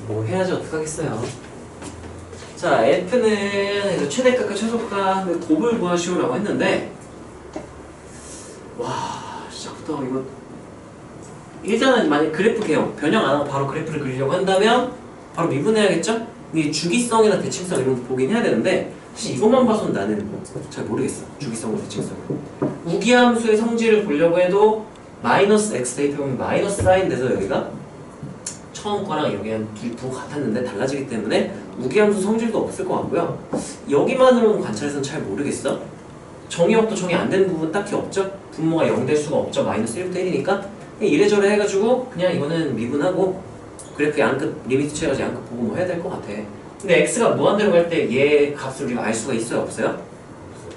뭐 해야지 어떡하겠어요. 자, F는 최대값과 최소값 곱을 구하시오라고 했는데, 와, 시작부터 이거 일단은 만약 그래프 개형 변형 안 하고 바로 그래프를 그리려고 한다면 바로 미분해야겠죠? 이게 주기성이나 대칭성 이런 거 보긴 해야 되는데, 사실 이것만 봐서는 나는 잘 모르겠어. 주기성과 대칭성. 우기함수의 성질을 보려고 해도 마이너스 x 대입해보면 마이너스 사인 돼서 여기가 처음 거랑 여기는 둘이 부호 같았는데 달라지기 때문에 우기함수 성질도 없을 것 같고요. 여기만으로는 관찰해서는 잘 모르겠어. 정의역도 정의 안 되는 부분 딱히 없죠? 분모가 0 될 수가 없죠. 마이너스 1부터 1이니까 이래저래 해가지고 그냥 이거는 미분하고 그래프 양끝 리미트 취해가지고 양끝 보고 뭐 해야 될 것 같아. 근데 x가 무한대로 갈 때 얘 값을 우리가 알 수가 있어요? 없어요?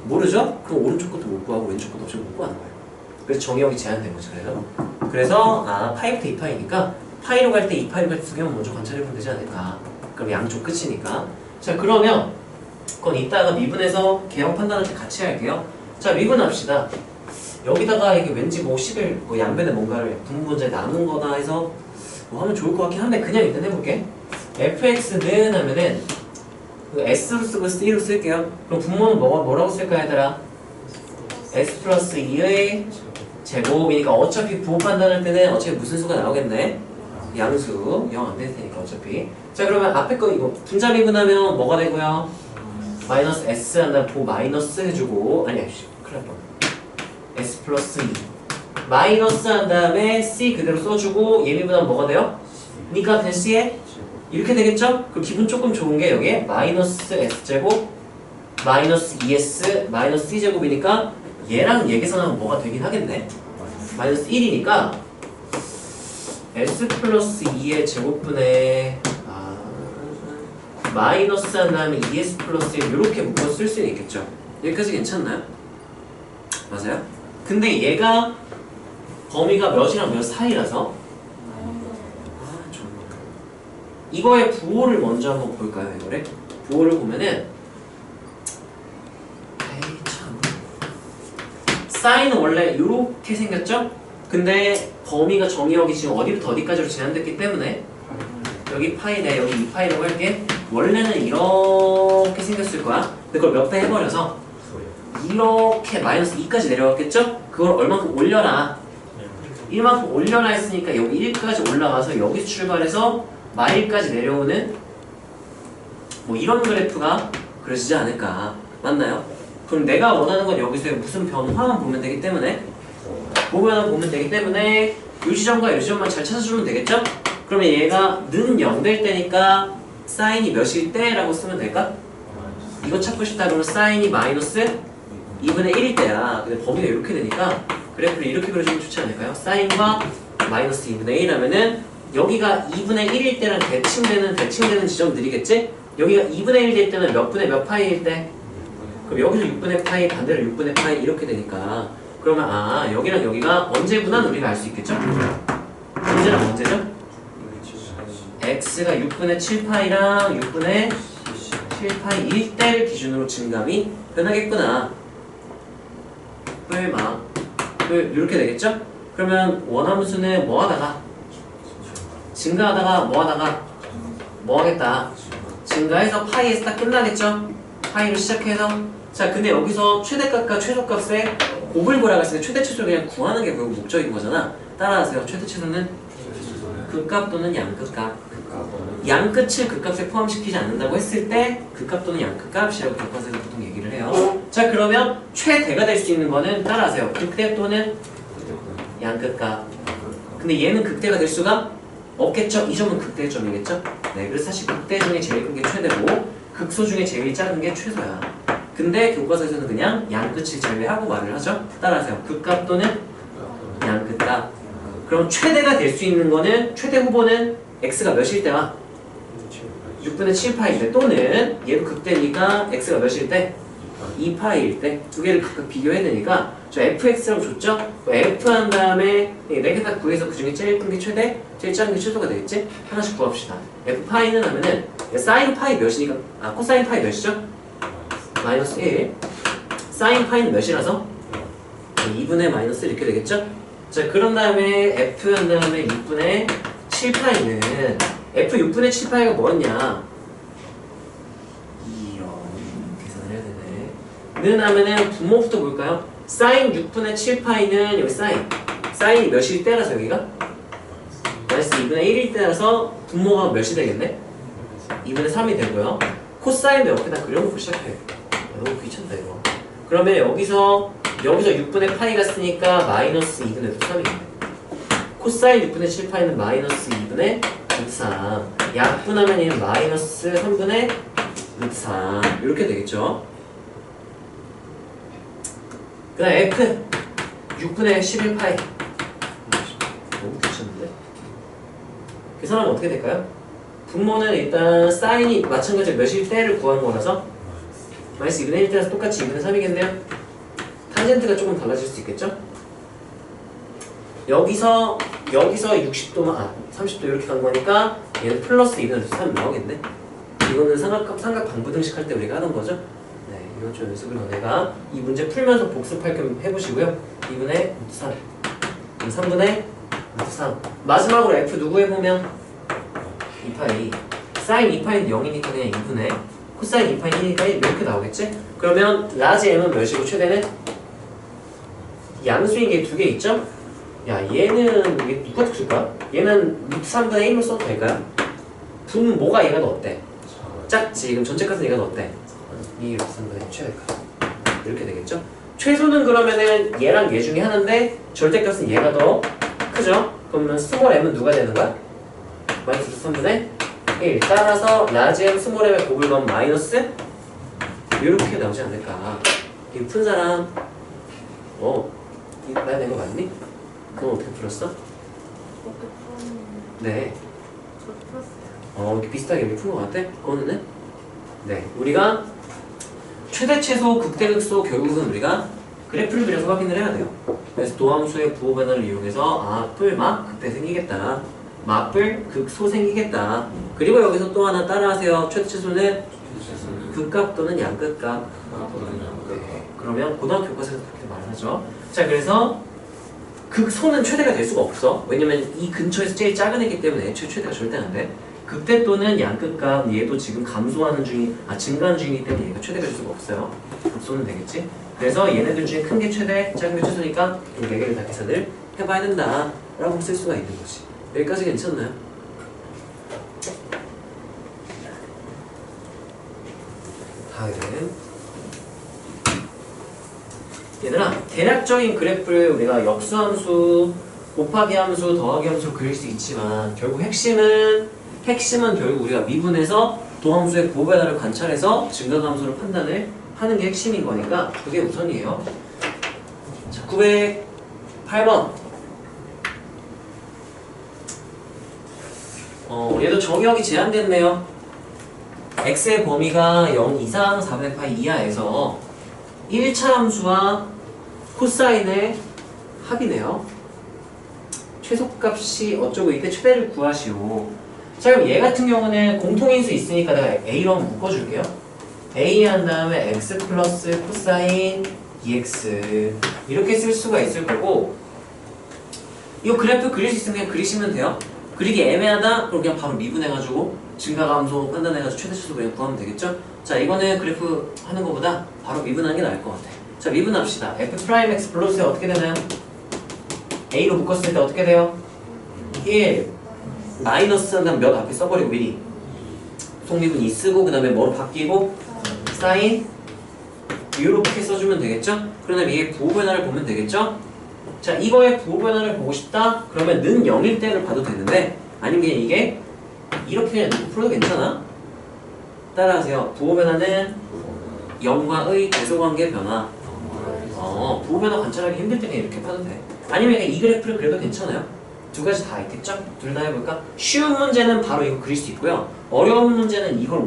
모르죠? 그럼 오른쪽 것도 못 구하고 왼쪽 것도 어차피 못 구하는 거예요. 그래서 정의역이 제한된 거죠. 그래서 파이부터 2파이니까 파이로 갈 때 2파이로 갈 때 두 개만 먼저 관찰해보면 되지 않을까. 그럼 양쪽 끝이니까. 자, 그러면 그건 이따가 미분해서 개형 판단할 때 같이 할게요. 자, 미분합시다. 여기다가 이게 왠지 뭐 11 뭐 양변에 뭔가를 분모분자에 나눈 거다 해서 뭐 하면 좋을 것 같긴 한데 그냥 일단 해볼게. fx는 하면은 s로 쓰고 c로 쓸게요. 그럼 분모는 뭐라고 쓸까 얘들아? s 플러스 2의 제곱이니까 어차피 부호 판단할 때는 어차피 무슨 수가 나오겠네? 양수 0 안 될 테니까 어차피. 자, 그러면 앞에 거 이거 분자 미분하면 뭐가 되고요? 마이너스 s 한 다음에 부호 마이너스 해주고 아니야 큰일 날 뻔. s 플러스 2 마이너스 한 다음에 c 그대로 써주고 얘 미분하면 뭐가 돼요? 그러니까 대시에 이렇게 되겠죠? 그럼 기분 조금 좋은 게 여기에 마이너스 s제곱 마이너스 2s 마이너스 c제곱이니까 얘랑 얘 계산하면 뭐가 되긴 하겠네. 마이너스 1이니까 s 플러스 2의 제곱분에 마이너스 한 다음에 2s 플러스 1 이렇게 묶어서 쓸 수는 있겠죠. 여기까지 괜찮나요? 맞아요? 근데 얘가 범위가 몇이랑 몇 사이라서 이거의 부호를 먼저 한번 볼까요? 이거를 부호를 보면은 사인은 원래 이렇게 생겼죠? 근데 범위가 정의역이 지금 어디부터 어디까지로 제한됐기 때문에 여기 파이네 여기 2파이라고 할게. 원래는 이렇게 생겼을 거야. 근데 그걸 몇 배 해버려서 이렇게 마이너스 2까지 내려갔겠죠? 그걸 얼만큼 올려라 1만큼 올려라 했으니까 여기 1까지 올라가서 여기서 출발해서 마일까지 내려오는 뭐 이런 그래프가 그려지지 않을까. 맞나요? 그럼 내가 원하는 건 여기서 무슨 변화만 보면 되기 때문에 보면 보면 되기 때문에 이 지점과 이 지점만 잘 찾아주면 되겠죠? 그러면 얘가 는 0 될 때니까 사인이 몇일 때라고 쓰면 될까? 이거 찾고 싶다 그러면 사인이 마이너스 2분의 1일 때야. 근데 범위가 이렇게 되니까 그래프를 이렇게 그려주면 좋지 않을까요? 사인과 마이너스 2분의 1 하면은 여기가 2분의 1일 때랑 대칭되는 지점들이겠지? 여기가 2분의 1 될 때는 몇 분의 몇 파이일 때? 그럼 여기서 6분의 파이 반대로 6분의 파이 이렇게 되니까 그러면 여기랑 여기가 언제구나 우리가 알 수 있겠죠? 언제랑 언제죠? x가 6분의 7파이랑 6분의 7파이 1대를 기준으로 증감이 변하겠구나. 설마 이렇게 되겠죠? 그러면 원함수는 뭐 하다가 증가하다가 뭐 하다가 뭐 하겠다. 증가해서 파이에서 딱 끝나겠죠? 파이로 시작해서 자 근데 여기서 최대값과 최소값의 곱을 구하라고 했을 때 최대 최소를 그냥 구하는 게 결국 목적인 거잖아. 따라하세요. 최대 최소는 극값 또는 양극값. 양끝을 극값에 포함시키지 않는다고 했을 때 극값 또는 양극값이라고 교과서에서 보통 얘기를 해요. 자 그러면 최대가 될 수 있는 거는 따라하세요. 극대 또는 양극값. 근데 얘는 극대가 될 수가 없겠죠? 이 점은 극대의 점이겠죠? 네, 그래서 사실 극대 중에 제일 큰 게 최대고 극소 중에 제일 작은 게 최소야. 근데 교과서에서는 그냥 양끝을 제외하고 말을 하죠? 따라하세요. 극값 또는 양극값. 그럼 최대가 될 수 있는 거는 최대 후보는 x가 몇일 때와 6분의 7파일 때 또는 얘도 극대니까 x가 몇일 때? 2파일 때 두 개를 각각 비교해야 되니까 저 fx라고 줬죠? f 한 다음에 4개 다 구해서 그 중에 제일 큰 게 최대, 제일 작은 게 최소가 되겠지? 하나씩 구합시다. f 파이는 하면은 사인 파이 몇이니까 코사인 파이 몇이죠? 마이너스 1. 사인 파이는 몇이라서? 2분의 마이너스 이렇게 되겠죠? 자 그런 다음에 f 한 다음에 6분의 7파이는 F 6분의 7파이가 뭐였냐? 계산을 해야 되네. 는 하면은 분모부터 볼까요? 사인 6분의 7파이는 여기 사인이 몇일 때라서 여기가? 마이너스 2분의 1일 때라서 분모가 몇이 되겠네? 2분의 3이 되고요. 코사인도 옆에다 그려놓고 시작해. 너무 귀찮다 이거. 그러면 여기서 6분의 파이가 쓰니까 마이너스 2분의 3이겠네. 코사인 6분의 7파이는 마이너스 2분의 3. 약분하면 얘는 마이너스 3분의 3. 이렇게 되겠죠. 그 다음 F 6분의 11파이. 너무 귀찮은데? 계산하면 어떻게 될까요? 분모는 일단 사인이 마찬가지로 몇일 때를 구하는 거라서 마이너스 2분의 1 때라서 똑같이 2분의 3이겠네요. 탄젠트가 조금 달라질 수 있겠죠? 여기서 60도만 30도 이렇게 간 거니까 얘는 플러스 2분의 3 나오겠네. 이거는 삼각 방부등식 할 때 우리가 하던 거죠? 네, 이건 좀 연습을 너네가 이 문제 풀면서 복습할 겸 해보시고요. 2분의 3 3분의 3 마지막으로 F 누구 해보면 2파이 사인 2파이는 0이니까 그냥 2분의 코사인 2파이 1이니까 이렇게 나오겠지? 그러면 라지 M은 몇이고 최대는? 양수인 게 두 개 있죠? 야 얘는 이게 누가 쓸까? 얘는 루트 3분의 1로 써도 될까요? 분모가 얘가 더 어때? 작지. 그럼 전체 값은 얘가 더 어때? 2 루트 3분의 1 최대값 이렇게 되겠죠? 최소는 그러면은 얘랑 얘 중에 하나인데 절대값은 얘가 더 크죠? 그러면 스몰 m은 누가 되는 거야? 마이너스 루트 3분의 1 따라서 라지 m 스몰 m의 곱을 넣으면 마이너스 이렇게 나오지 않을까? 이거 푼 사람 나 낸 거 맞니? 그건 어떻게 풀었어? 네. 이렇게 비슷하게 이렇게 푼 거 같아? 그거는? 네. 우리가 최대 최소 극대 극소 결국은 우리가 그래프를 그려서 확인을 해야 돼요. 그래서 도함수의 부호 변화를 이용해서 뿔막 극대 생기겠다. 막뿔 극소 생기겠다. 그리고 여기서 또 하나 따라하세요. 최대 최소는 극값 또는 양극값. 네. 그러면 고등학교 교과서에서 그렇게 말하죠. 자, 그래서 극소는 최대가 될 수가 없어. 왜냐면 이 근처에서 제일 작은 애기 때문에 애초에 최대가 절대 안 돼. 극대 또는 양극값 얘도 지금 감소하는 증가하는 중이기 때문에 얘가 최대가 될 수가 없어요. 극소는 되겠지. 그래서 얘네들 중에 큰 게 최대, 작은 게 최소니까 이 4개를 다 계산을 해봐야 된다 라고 쓸 수가 있는 거지. 여기까지 괜찮나요? 다음은 얘들아, 대략적인 그래프를 우리가 역수함수, 곱하기 함수, 더하기 함수로 그릴 수 있지만 결국 핵심은 결국 우리가 미분해서 도함수의 부호 변화를 관찰해서 증가함수를 판단을 하는 게 핵심인 거니까 그게 우선이에요. 자, 908번. 얘도 정의역이 제한됐네요. x의 범위가 0 이상 4분의 파이 이하에서 1차 함수와 코사인의 합이네요. 최소값이 어쩌고 이때 최대를 구하시오. 자, 그럼 얘 같은 경우는 공통인수 있으니까 내가 A로 한번 묶어줄게요. A 한 다음에 x 플러스 코사인 2x 이렇게 쓸 수가 있을 거고, 이 그래프 그릴 수 있으면 그냥 그리시면 돼요. 그리기 애매하다? 그럼 그냥 바로 미분해가지고 증가감소 판단해가지고 최대 최소 그냥 구하면 되겠죠? 자, 이거는 그래프 하는 것보다 바로 미분하는 게 나을 것 같아. 자, 미분합시다. f'(x) 불러주세요. 어떻게 되나요? A로 묶었을 때 어떻게 돼요? 1 마이너스 한 다음 몇 앞에 써버리고 미리 속미분 2 쓰고 그 다음에 뭐로 바뀌고 사인 이렇게 써주면 되겠죠? 그러면 이게 부호 변화를 보면 되겠죠? 자, 이거의 부호 변화를 보고 싶다? 그러면 는 0일 때를 봐도 되는데 아니면 그냥 이게 이렇게 그냥 놓고 풀어도 괜찮아? 따라하세요. 부호 변화는 0과의 대소관계 변화. 부호 변화 관찰하기 힘들 때는 이렇게 봐도 돼. 아니면 그냥 이 그래프를 그려도 괜찮아요. 두 가지 다 있겠죠? 둘 다 해볼까? 쉬운 문제는 바로 이거 그릴 수 있고요. 어려운 문제는 이걸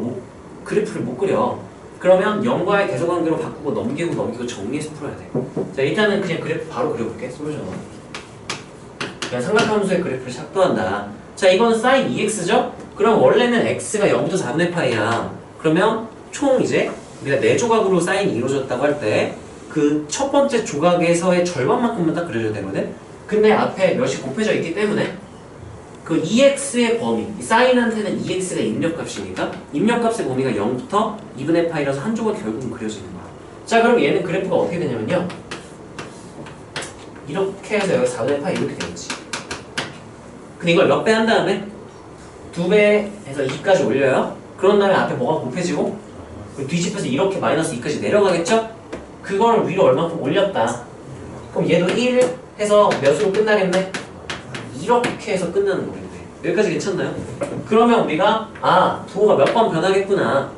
그래프를 못 그려. 그러면 0과의 대소관계로 바꾸고 넘기고 정리해서 풀어야 돼. 자, 일단은 그냥 그래프 바로 그려볼게. 솔루션. 그냥 삼각함수의 그래프를 작도한다. 자, 이건 sin 2x죠? 그럼 원래는 x가 0부터 4분의 파이야. 그러면 총 이제 우리가 4조각으로 사인이 이루어졌다고 할 때 그 첫 번째 조각에서의 절반만큼만 딱 그려줘야 되거든? 근데 앞에 몇이 곱해져 있기 때문에 그 EX의 범위, 사인한테는 EX가 입력값이니까 입력값의 범위가 0부터 2분의 파이라서 한 조각 결국은 그려지는 거야. 자, 그럼 얘는 그래프가 어떻게 되냐면요. 이렇게 해서 여기 4분의 파이 이렇게 되겠지. 근데 이걸 몇 배 한 다음에 2배 해서 2까지 올려요. 그런 다음에 앞에 뭐가 곱해지고 뒤집혀서 이렇게 마이너스 2까지 내려가겠죠? 그걸 위로 얼마큼 올렸다. 그럼 얘도 1 해서 몇으로 끝나겠네? 이렇게 해서 끝나는 거겠네. 여기까지 괜찮나요? 그러면 우리가 부호가 몇 번 변하겠구나.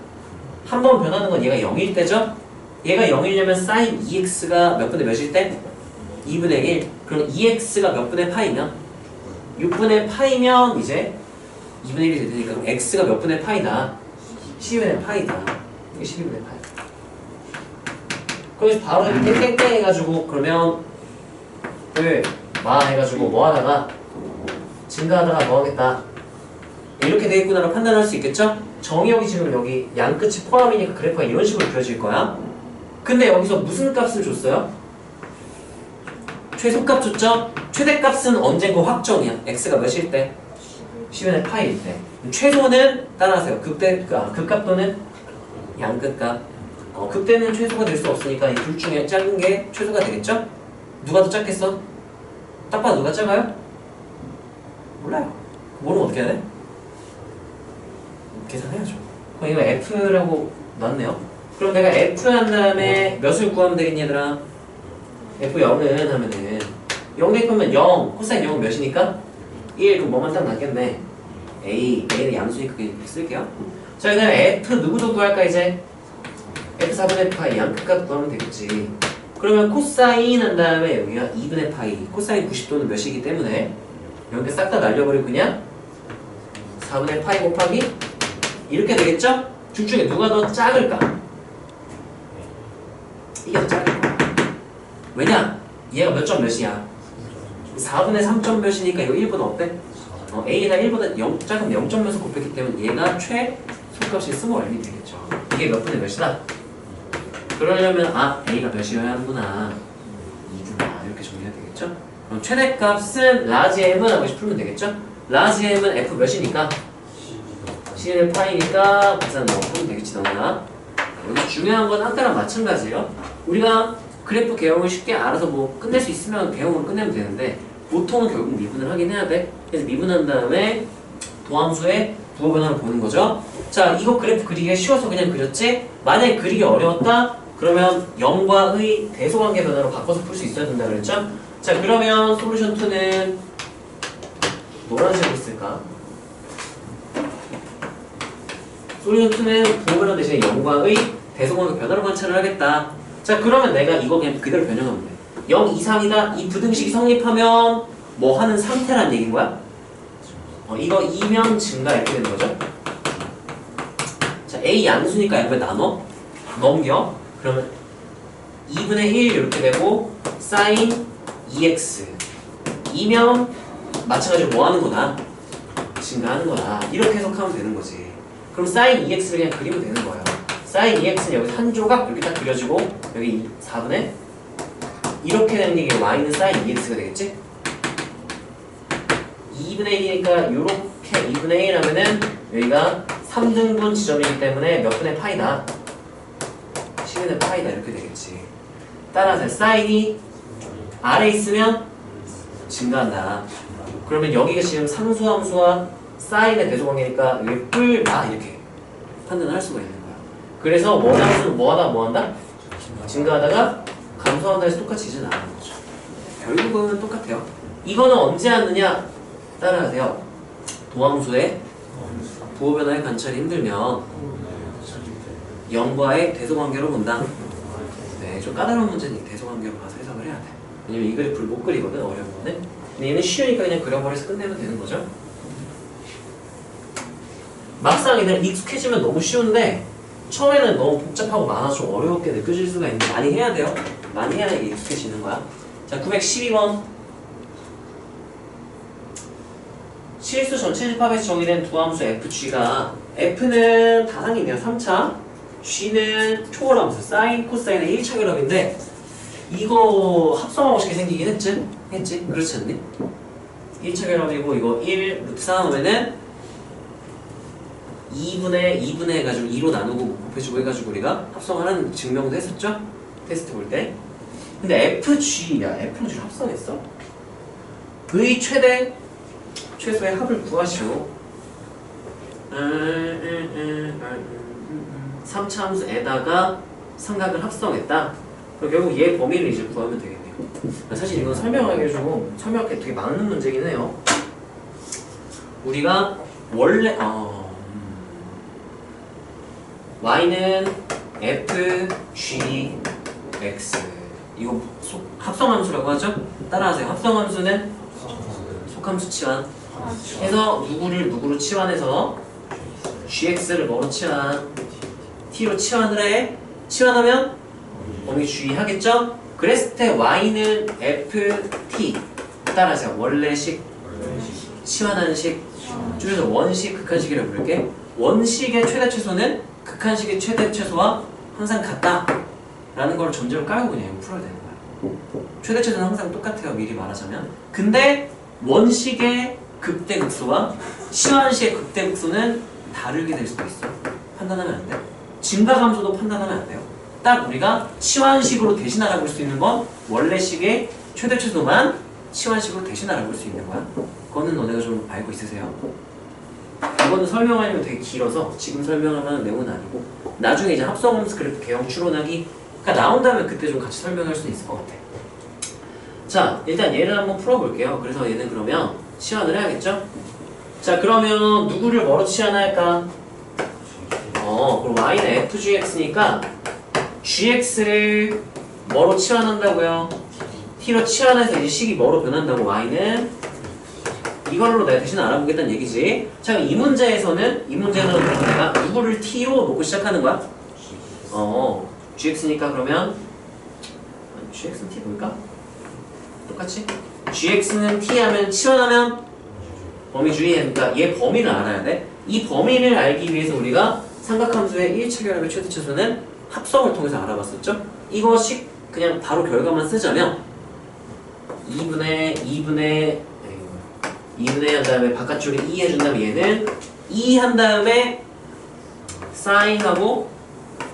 한 번 변하는 건 얘가 0일 때죠? 얘가 0이려면 sin 2x가 몇 분의 몇일 때? 2분의 1. 그럼 2x가 몇 분의 파이면? 6분의 파이면 이제 2분의 1이 되니까 그럼 x가 몇 분의 파이다? 12분의 파이다. 이게 12분의 파이. 그래서 바로 땡땡땡 해가지고 그러면 마 해가지고 뭐 하다가 증가하다가 뭐 하겠다. 이렇게 되겠구나라고 판단할 수 있겠죠? 정의역이 지금 여기 양 끝이 포함이니까 그래프가 이런 식으로 그려질 거야. 근데 여기서 무슨 값을 줬어요? 최소값 줬죠? 최대값은 언젠가 확정이야. x가 몇일 때? 10분의 파이일 때. 최소는 따라하세요. 극값 또는 양끝값. 극대는 최소가 될 수 없으니까 이 둘 중에 작은 게 최소가 되겠죠? 누가 더 작겠어? 딱 봐도 누가 작아요? 몰라요. 모르면 어떻게 해야 돼? 계산해야죠. 그럼 이거 F라고 놨네요. 그럼 내가 F 한 다음에 몇을 구하면 되겠니 얘들아? F0은 하면은 0 대입하면 0, 코사인 0은 몇이니까? 1, 그럼 뭐만 딱 남겠네. A는 양수니까 그냥 쓸게요. 자, 그 다음에 F 누구도 구할까 이제? F4분의 파이 양끝값 구하면 되겠지. 그러면 코사인 한 다음에 여기가 2분의 파이, 코사인 90도는 몇이기 때문에 이렇게 싹 다 날려버리고 그냥 4분의 파이 곱하기 이렇게 되겠죠? 둘 중에 누가 더 작을까? 이게 더 작을 거야. 왜냐? 얘가 몇 점 몇이야? 4분의 3점 몇이니까 이거 1보다 어때? A가 1보다 0, 작은 0점 몇을 곱했기 때문에 얘가 최소값이 스몰 m이 되겠죠. 이게 몇 분의 몇이다? 그러려면 A가 몇이어야 하는구나. 2구나. 이렇게 정리해야 되겠죠? 그럼 최대값은 라지 M은 하고 풀면 되겠죠? 라지 M은 F 몇이니까? C는 파이니까 계산 넣으면 되겠지 너나. 여기 중요한 건 아까랑 마찬가지예요. 우리가 그래프 개형을 쉽게 알아서 뭐 끝낼 수 있으면 개형으로 끝내면 되는데 보통은 결국 미분을 하긴 해야 돼. 그래서 미분한 다음에 도함수의 부호 변화를 보는 거죠. 자, 이거 그래프 그리기가 쉬워서 그냥 그렸지? 만약에 그리기 어려웠다? 그러면 0과의 대소관계 변화로 바꿔서 풀 수 있어야 된다 그랬죠? 자, 그러면 솔루션 2는 노란색으로 쓸까? 솔루션 2는 부호 변화 대신에 0과의 대소관계 변화로 관찰을 하겠다. 자, 그러면 내가 이거 그냥 그대로 변형하면 돼. 0 이상이다. 이 부등식이 성립하면 뭐 하는 상태란 얘기인 거야? 이거 2면 증가 이렇게 되는 거죠? 자, A 양수니까 이걸 나눠? 넘겨? 그러면 2분의 1 이렇게 되고 sin 2x 2면 마찬가지로 뭐 하는 거다? 증가하는 거다. 이렇게 해석하면 되는 거지. 그럼 sin 2x를 그냥 그리면 되는 거예요. sin 2x는 여기 한 조각 이렇게 딱 그려지고 여기 4분의 이렇게 되는 게 y는 sin 2x가 되겠지? 2분의 1이니까 요렇게 2분의 1 하면은 여기가 3등분 지점이기 때문에 몇 분의 파이다? 10분의 파이다 이렇게 되겠지. 따라서 sine이 아래 있으면 증가한다. 그러면 여기가 지금 상수함수와 sine의 대소관계니까 여기 뿔다 이렇게 판단을 할 수가 있는 거야. 그래서 원함수는 뭐한다? 증가하다가 감소한다 해서 똑같이 이제 나가는 거죠. 결국은 똑같아요. 이거는 언제 하느냐? 따라하세요. 도함수의 부호 변화의 관찰이 힘들면 0과의 대소관계로 본다. 네, 좀 까다로운 문제는 대소관계로 봐서 해석을 해야 돼. 왜냐면 이 그래프를 못 그리거든, 어려운 거는. 근데 얘는 쉬우니까 그냥 그려버려서 끝내면 되는 거죠. 막상 얘는 익숙해지면 너무 쉬운데 처음에는 너무 복잡하고 많아서 좀 어렵게 느껴질 수가 있는데 많이 해야 돼요. 많이 해야 익숙해지는 거야. 자, 912번. 실수 전체 집합에서 정의된 두함수 FG가 F는 다항이네요. 3차. G는 초월함수 사인, 코사인의 1차 결합인데 이거 합성하고 싶게 생기긴 했지? 그렇지 않니? 1차 결합이고 이거 1 루트 3 하면은 2분의 해가지고 2로 나누고 곱해주고 해가지고 우리가 합성하는 증명도 했었죠? 테스트 볼 때. 근데 FG야. F랑 G를 합성했어? V 최소의 합을 구하시오. 3차 함수에다가 삼각을 합성했다. 그럼 결국 얘 범위를 이제 구하면 되겠네요. 사실 이건 설명하기 좀 설명하기 되게 많은 문제긴 해요. 우리가 원래 y는 f, g, x 이거 합성함수라고 하죠? 따라하세요. 합성함수는 속함수 치환 해서 누구로 치환해서 gx를 뭐로 치환? t로 치환을 해. 치환하면 범위 주의하겠죠? 그랬을 때 y는 ft 따라하세요. 원래식 치환하는 식 줄여서 원식 극한식이라고 부를게. 원식의 최대 최소는 극한식의 최대 최소와 항상 같다 라는 걸 전제로 깔고 그냥 이거 풀어야 되는 거야. 최대 최소는 항상 똑같아요. 미리 말하자면. 근데 원식의 극대극소와 치환식의 극대극소는 다르게 될 수도 있어. 판단하면 안 돼. 증가함수도 판단하면 안 돼요. 딱 우리가 치환식으로 대신 알아볼 수 있는 건 원래식의 최대 최소만 치환식으로 대신 알아볼 수 있는 거야. 그거는 너네가 좀 알고 있으세요? 이거는 설명하려면 되게 길어서 지금 설명하면 내용은 아니고 나중에 이제 합성함수 그래프 개형 추론하기가 나온다면 그때 좀 같이 설명할 수 있을 것 같아. 자, 일단 얘를 한번 풀어볼게요. 그래서 얘는 그러면 치환을 해야겠죠? 자, 그러면 누구를 뭐로 치환할까? 그럼 y는 fgx니까 gx를 뭐로 치환한다고요? t로 치환해서 이제 식이 뭐로 변한다고? y는 이걸로 내가 대신 알아보겠다는 얘기지. 자, 이 문제는 내가 누구를 t로 놓고 시작하는 거야? gx니까 그러면 gx는 t 뭘까? 똑같이 gx는 t 하면 치환하면 범위 주의하니까 얘 범위를 알아야 돼. 이 범위를 알기 위해서 우리가 삼각함수의 1차 결합의 최대 최소는 합성을 통해서 알아봤었죠? 이것이 그냥 바로 결과만 쓰자면 2분의 한 다음에 바깥쪽에 2 해준 다음에 얘는 2 한 다음에 사인하고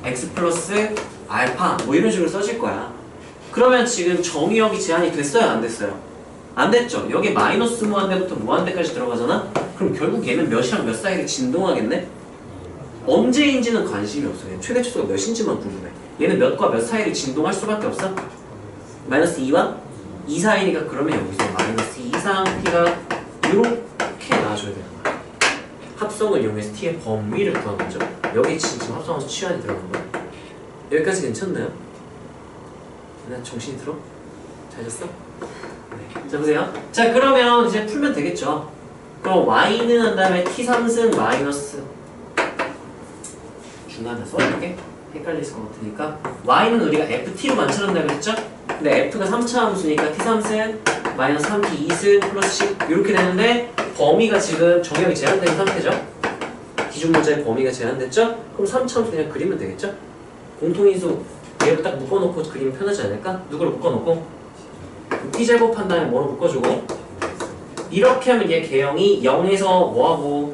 x 플러스 알파 뭐 이런 식으로 써질 거야. 그러면 지금 정의역이 제한이 됐어요? 안 됐어요? 안 됐죠? 여기 마이너스 무한대부터 무한대까지 들어가잖아? 그럼 결국 얘는 몇이랑 몇 사이를 진동하겠네? 언제인지는 관심이 없어. 얘는 최대 최소가 몇인지만 궁금해. 얘는 몇과 몇 사이를 진동할 수밖에 없어? 마이너스 2와 2 사이니까 그러면 여기서 마이너스 2 이상 t가 이렇게 나와줘야 되는 거야. 합성을 이용해서 t의 범위를 구한 거죠. 여기 지금 합성함수 치환이 들어간 거야. 여기까지 괜찮나요? 나 정신이 들어? 잘 잤어? 네. 자, 보세요. 자, 그러면 이제 풀면 되겠죠. 그럼 y는 한 다음에 t3승 마이너스 중간에 써줄게. 헷갈릴 것 같으니까 y는 우리가 ft로 만들었다 그랬죠? 근데 f가 3차 함수니까 t3승 마이너스 3t 2승 플러스 10 이렇게 되는데 범위가 지금 정역이 제한된 상태죠? 기준 문자의 범위가 제한됐죠? 그럼 3차 함수 그냥 그리면 되겠죠? 공통인수 얘를 딱 묶어놓고 그리면 편하지 않을까? 누구를 묶어놓고 t제곱 한 다음에 뭐로 묶어주고 이렇게 하면 얘 개형이 0에서 뭐하고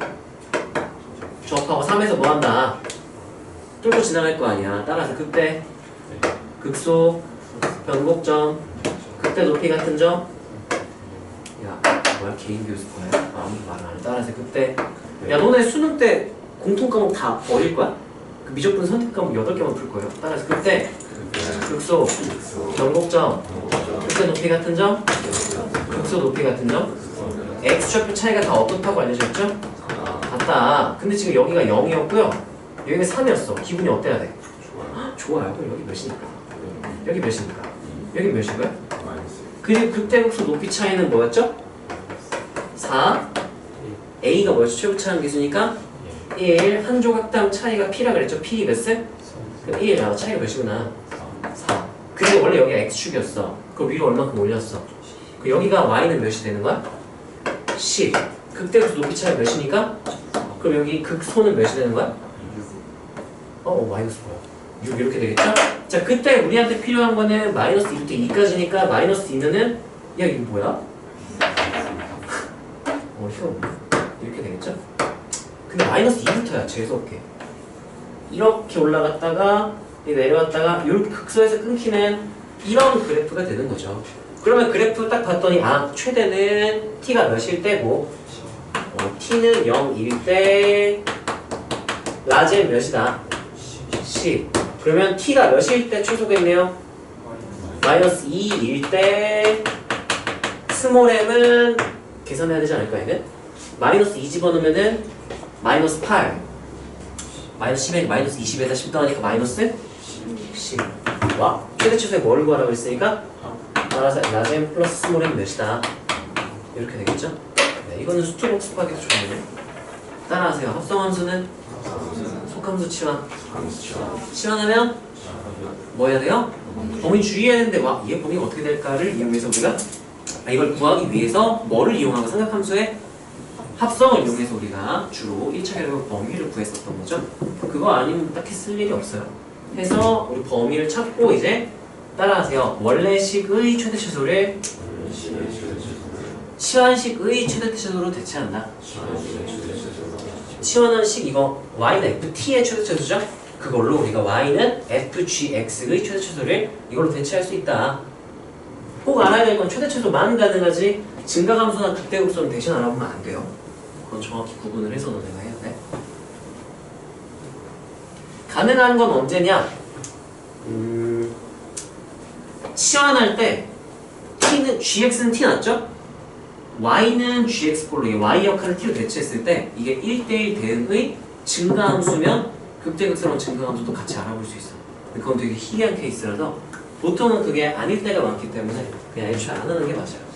접하고 3에서 뭐한다 뚫고 지나갈 거 아니야. 따라서 극대 극소 변곡점 극대 높이 같은 점 야 뭐야 개인 교수 거야? 아무도 말 안 해. 따라서 극대 야 너네 수능 때 공통 과목 다 버릴 거야? 그 미적분 선택 과목 8개만 풀 거예요. 따라서 극대 극소 변곡점 극대 높이 같은 점 극소 높이 같은 점 x좌표 차이가 다 어떻다고 알려졌죠? 같다. 근데 지금 여기가 0이었고요 여기가 3이었어. 기분이 어때야 돼? 좋아요. 그럼 여기 몇이니까? 여기 몇이니까? 여기 몇이고요? 그리고 극대극소 높이 차이는 뭐였죠? 4 A가 뭐였죠? 최고 차항 기수니까 1 한 조각당 차이가 P라 그랬죠? P 몇 세? 1 차이가 몇이구나 4 그리고 원래 여기가 X축이었어. 그 위로 얼마큼 올렸어? 그 여기가 Y는 몇이 되는 거야? 10 극대극소 높이 차이가 몇이니까? 그럼 여기 극소는 몇이 되는 거야? 마이너스 뭐야? 6 이렇게 되겠죠? 자, 그때 우리한테 필요한 거는 마이너스 2부터 2까지니까 마이너스 2면은 야 이거 뭐야? 휴 이렇게 되겠죠? 근데 마이너스 2부터야 재수없게 이렇게 올라갔다가 내려왔다가 요 극소에서 끊기는 이런 그래프가 되는 거죠. 그러면 그래프 딱 봤더니 아 최대는 t가 몇일 때고 t는 0일 때 라지는 몇이다? 10. 그러면 t가 몇일 때 최소겠네요? 마이너스 2일 때 스몰 m은 계산해야 되지 않을까 얘는? 마이너스 2 집어넣으면은 마이너스 8 마이너스 10에 마이너스 20에다 10 더하니까 마이너스 10 와 최대 최소에 뭘 구하라고 했으니까 따라서 라젠 플러스 스몰 m 몇이다 이렇게 되겠죠? 네, 이거는 스토록스 파기도 좋네요. 따라하세요. 합성함수는 속함수 치환하면 뭐 해야 돼요? 범위 주의해야 되는데 와 얘 범위가 어떻게 될까를 이용해서 우리가 이걸 구하기 위해서 뭐를 이용하고 삼각함수의 합성을 이용해서 우리가 주로 1차 계량으로 범위를 구했었던 거죠. 그거 아니면 딱히 쓸 일이 없어요. 해서 우리 범위를 찾고 이제 따라하세요. 원래식의 최대 최소를 치환식의 최대 최소로 대체한다. 치환한 식 이거 y는 ft의 최대 최소죠? 그걸로 우리가 y는 fgx의 최대 최소를 이걸로 대체할 수 있다. 꼭 알아야 될 건 최대 최소만 가능하지 증가함수나 극대극소는 대신 알아보면 안 돼요. 그건 정확히 구분을 해서 너네가 해야 돼. 가능한 건 언제냐? 치환할 때 t는 gx는 t 났죠? y는 gx꼴로 이 y 역할을 t로 대체했을 때 이게 1대1 대응의 증가함수면 극대극소랑 증가함수도 같이 알아볼 수 있어. 그건 되게 희귀한 케이스라서 보통은 그게 아닐 때가 많기 때문에 그냥 애초에 안 하는 게 맞아요.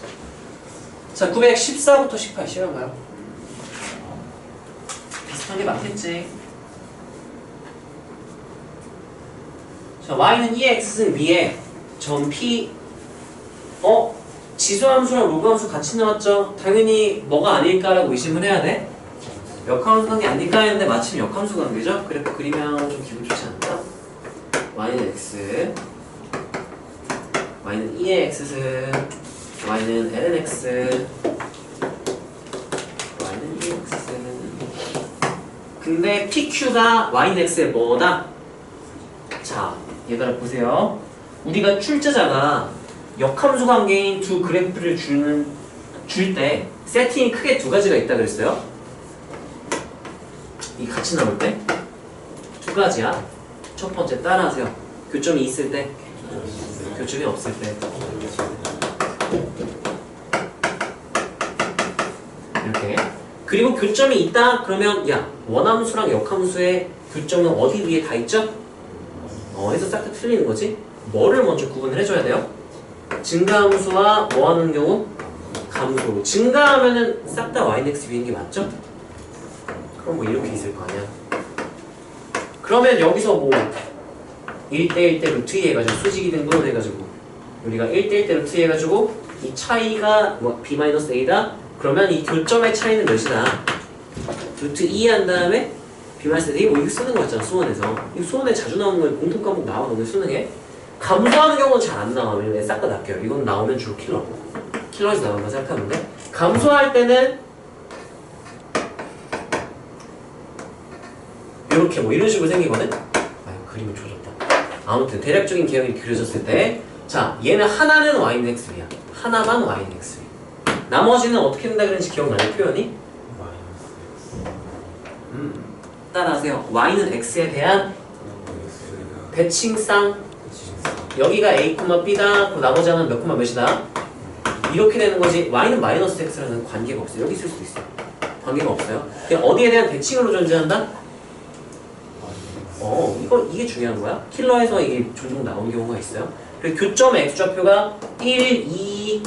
자, 914부터 18 시간가요? 비슷한 게 맞겠지. 자, y는 2x는 위에 점 p 지수함수랑 로그함수 같이 나왔죠? 당연히 뭐가 아닐까라고 의심을 해야 돼? 역함수 관계 아닐까 했는데 마침 역함수 관계죠? 그래프 그리면 좀 기분 좋지 않나? y는 x y는 2의 x승 y는 ln x y는 2의 x승 근데 pq가 y는 x의 뭐다? 자, 얘들아 보세요. 우리가 출제자가 역함수 관계인 두 그래프를 줄 때 세팅이 크게 두 가지가 있다 그랬어요. 이 같이 나올 때 두 가지야. 첫 번째 따라하세요. 교점이 있을 때, 교점이 없을 때. 이렇게. 그리고 교점이 있다 그러면 야 원함수랑 역함수의 교점은 어디 위에 다 있죠? 해서 싹 다 틀리는 거지. 뭐를 먼저 구분을 해줘야 돼요? 증가함수와 뭐 하는 경우? 감수. 증가하면은 싹 다 yx 위인 게 맞죠? 그럼 뭐 이렇게 있을 거 아니야. 그러면 여기서 뭐 1대1 대 루트 2 해가지고 수직이 등분 해가지고 우리가 1대1 대 루트 2 해가지고 이 차이가 뭐 b-a다? 그러면 이 교점의 차이는 몇이다? 루트 2 한 다음에 b-a 뭐 이거 쓰는 거 같잖아 수원에서. 이거 수원에 자주 나오는 거에 공통 과목 나와 오늘 수능에. 감소하는 경우는 잘 안 나와. 왜냐면 싹 다 낚여요. 이건 나오면 주로 킬러에서 나온다 생각하면 돼. 감소할 때는 이렇게 뭐 이런 식으로 생기거든? 그림이 조졌다. 아무튼 대략적인 개형이 그려졌을 때 자, 얘는 하나는 y는 x야. 하나만 y는 x. 나머지는 어떻게 된다 그랬는지 기억나요? 표현이? 따라하세요. y는 x에 대한 대칭상 여기가 a, b다. 그럼 나머지 하나는 몇, 몇이다? 이렇게 되는 거지. y는 마이너스 x라는 관계가 없어요. 여기 있을 수도 있어. 관계가 없어요. 그냥 어디에 대한 대칭으로 존재한다? 이게 중요한 거야. 킬러에서 이게 종종 나온 경우가 있어요. 그리고 교점 x좌표가 1, 2,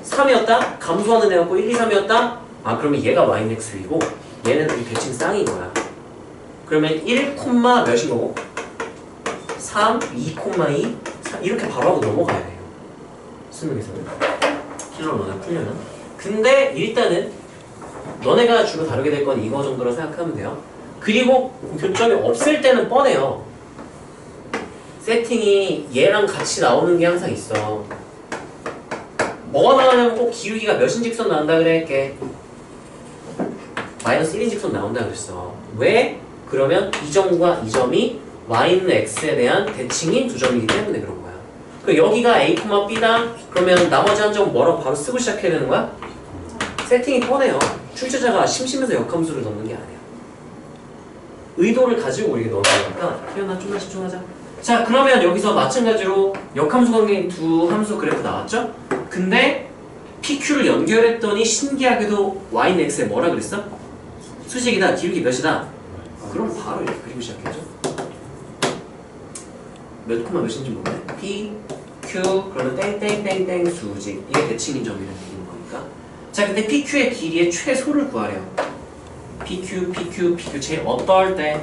3이었다? 감소하는 애였고 1, 2, 3이었다? 그러면 얘가 y는 x이고 얘는 이 대칭 쌍인 거야. 그러면 1, 몇인 거고 3, 2, 2 이렇게 바로 하고 넘어가야 돼요. 수능에서는. 킬러 너네 풀려면. 근데 일단은 너네가 주로 다루게 될 건 이거 정도로 생각하면 돼요. 그리고 교점이 없을 때는 뻔해요. 세팅이 얘랑 같이 나오는 게 항상 있어. 뭐가 나오냐면 꼭 기울기가 몇인 직선 나온다 그래. 마이너스 1인 직선 나온다 그랬어. 왜? 그러면 이 점과 이 점이 y는 x에 대한 대칭인 두 점이기 때문에 그런 거야. 그 여기가 a, b다. 그러면 나머지 한 점은 뭐라고 바로 쓰고 시작해야 되는 거야? 세팅이 뻔해요. 출제자가 심심해서 역함수를 넣는 게 아니야. 의도를 가지고 우리가 넣은 거니까 태연아 좀만 집중하자. 자, 그러면 여기서 마찬가지로 역함수 관계인 두 함수 그래프 나왔죠? 근데 PQ를 연결했더니 신기하게도 y는 x에 뭐라 그랬어? 수직이다. 기울기 몇이다? 그럼 바로 이렇게 그리고 시작해야죠. 몇 콤마 몇인지 모르네. P, Q, 그러면 땡땡땡땡 수직. 이게 대칭인 점이라는 얘기인 거니까. 자, 근데 PQ의 길이의 최소를 구하래요. PQ 제일 어떨 때?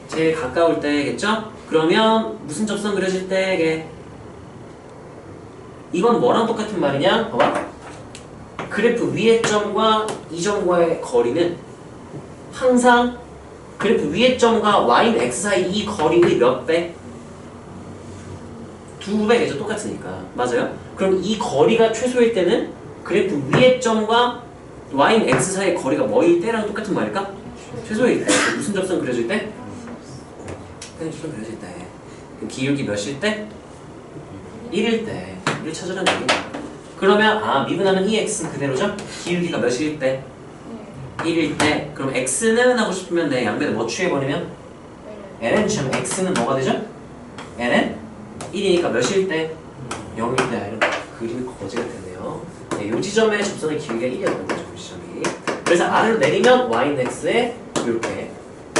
제일 가까울 때겠죠? 그러면 무슨 접선 그려질 때? 이건 뭐랑 똑같은 말이냐? 봐봐. 그래프 위의 점과 이 점과의 거리는 항상 그래프 위의 점과 y는 x 사이 이 거리의 몇 배? 2배겠죠. 똑같으니까. 맞아요? 그럼 이 거리가 최소일 때는 그래프 위의 점과 y는 x 사이의 거리가 뭐일 때랑 똑같은 말일까? 최소일 때. 무슨 접선 그려질 때? 그냥 접선 그려질 때. 그럼 기울기 몇일 때? 1일 때. 1 찾으라는 얘기야. 그러면 미분하면 이 x는 그대로죠? 기울기가 몇일 때? 1일 때. 그럼 x는 하고 싶으면 내 양변에 뭐 취해버리면? ln 취하면 x는 뭐가 되죠? ln 1이니까 몇일 때? 0일 때. 이런 그림이 거지가 됐네요. 네, 요 지점의 접선의 기울기가 1이었던 거죠. 그 지점이. 그래서 아래로 내리면 y는 x에 이렇게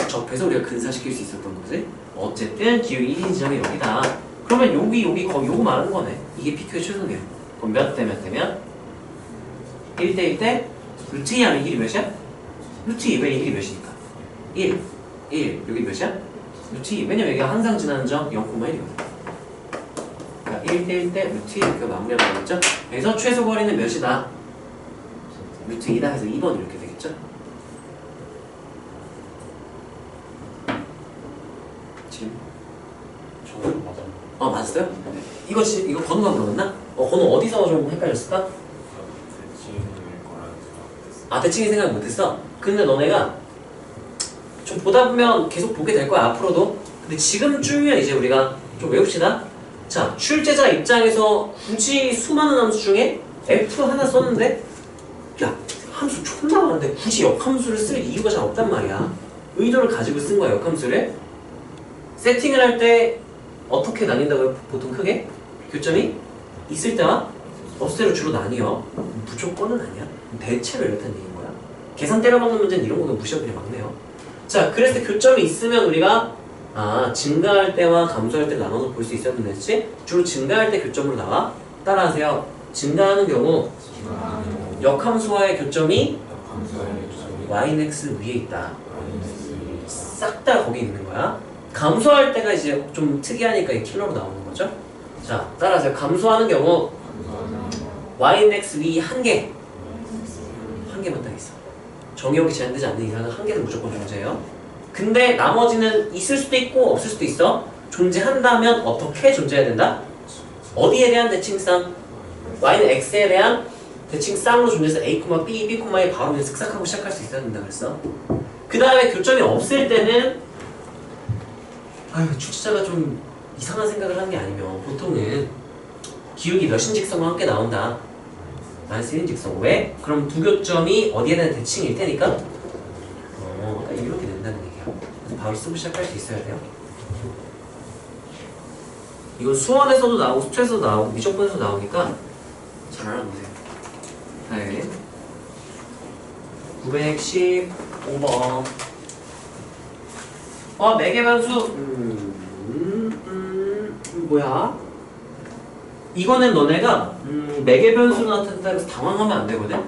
접해서 우리가 근사시킬 수 있었던 거지. 어쨌든 기울기 1인 지점이 여기다. 그러면 여기 거기 요거 말하는 거네. 이게 PQ의 최소네요. 그럼 몇 대 몇 대면? 1대 1대 루트 2 하면 이 길이 몇이야? 루트 2. 왜 이 길이 몇이니까? 1 여기 몇이야? 루트 2. 왜냐면 여기가 항상 지나는 점 0,1이거든. 그러니까 1대 1대 루트 2 이렇게 마무리하면 되겠죠? 그래서 최소 거리는 몇이다? 루트 2다 해서 2번 이렇게 되겠죠? 지금? 저거 맞아요. 맞았어요? 이거 건우가 물어봤나? 건우 어디서 좀 헷갈렸을까? 대칭이 생각 못했어? 근데 너네가 좀 보다 보면 계속 보게 될 거야 앞으로도. 근데 지금쯤이면 이제 우리가 좀 외웁시다. 자, 출제자 입장에서 굳이 수많은 함수 중에 F 하나 썼는데 야, 함수 존나 많은데 굳이 역함수를 쓸 이유가 잘 없단 말이야. 의도를 가지고 쓴 거야 역함수를. 세팅을 할 때 어떻게 나뉜다고요? 보통 크게? 교점이 있을 때와 없을 때로 주로 나뉘어. 무조건은 아니야. 대체로 이렇다는 얘기인 거야. 계산 때려박는 문제는 이런 거는 무시하고 그냥 막네요. 자, 그랬을 때 교점이 있으면 우리가 증가할 때와 감소할 때 나눠서 볼 수 있었는데, 그치? 주로 증가할 때 교점으로 나와. 따라하세요. 증가하는 경우 역함수와의 교점이 y는 x 위에 있다. 싹 다 거기 있는 거야. 감소할 때가 이제 좀 특이하니까 이 킬러로 나오는 거죠. 자, 따라하세요. 감소하는 경우 y는 x 위 한 개만 딱 있어. 정의역이 제한되지 않는 이상은 한 개는 무조건 존재해요. 근데 나머지는 있을 수도 있고 없을 수도 있어. 존재한다면 어떻게 존재해야 된다? 어디에 대한 대칭상? y는 x에 대한 대칭쌍으로 존재해서 a, b, b에 바로 그냥 슥싹하고 시작할 수 있어야 된다 그랬어. 그 다음에 교점이 없을 때는 출제자가 좀 이상한 생각을 하는 게 아니면 보통은 기울기 몇인 직선과 함께 나온다. 마이너스 1인 직선. 왜? 그럼 두 교점이 어디에 대한 대칭일 테니까 이렇게 된다는 얘기야. 그래서 바로 쓰고 시작할 수 있어야 돼요. 이건 수원에서도 나오고 수투에서도 나오고 미적분에서도 나오니까 잘 알아보세요. 네. 915번. 매개변수. 뭐야? 이거는 너네가 매개변수 나타났다 해서 당황하면 안 되거든?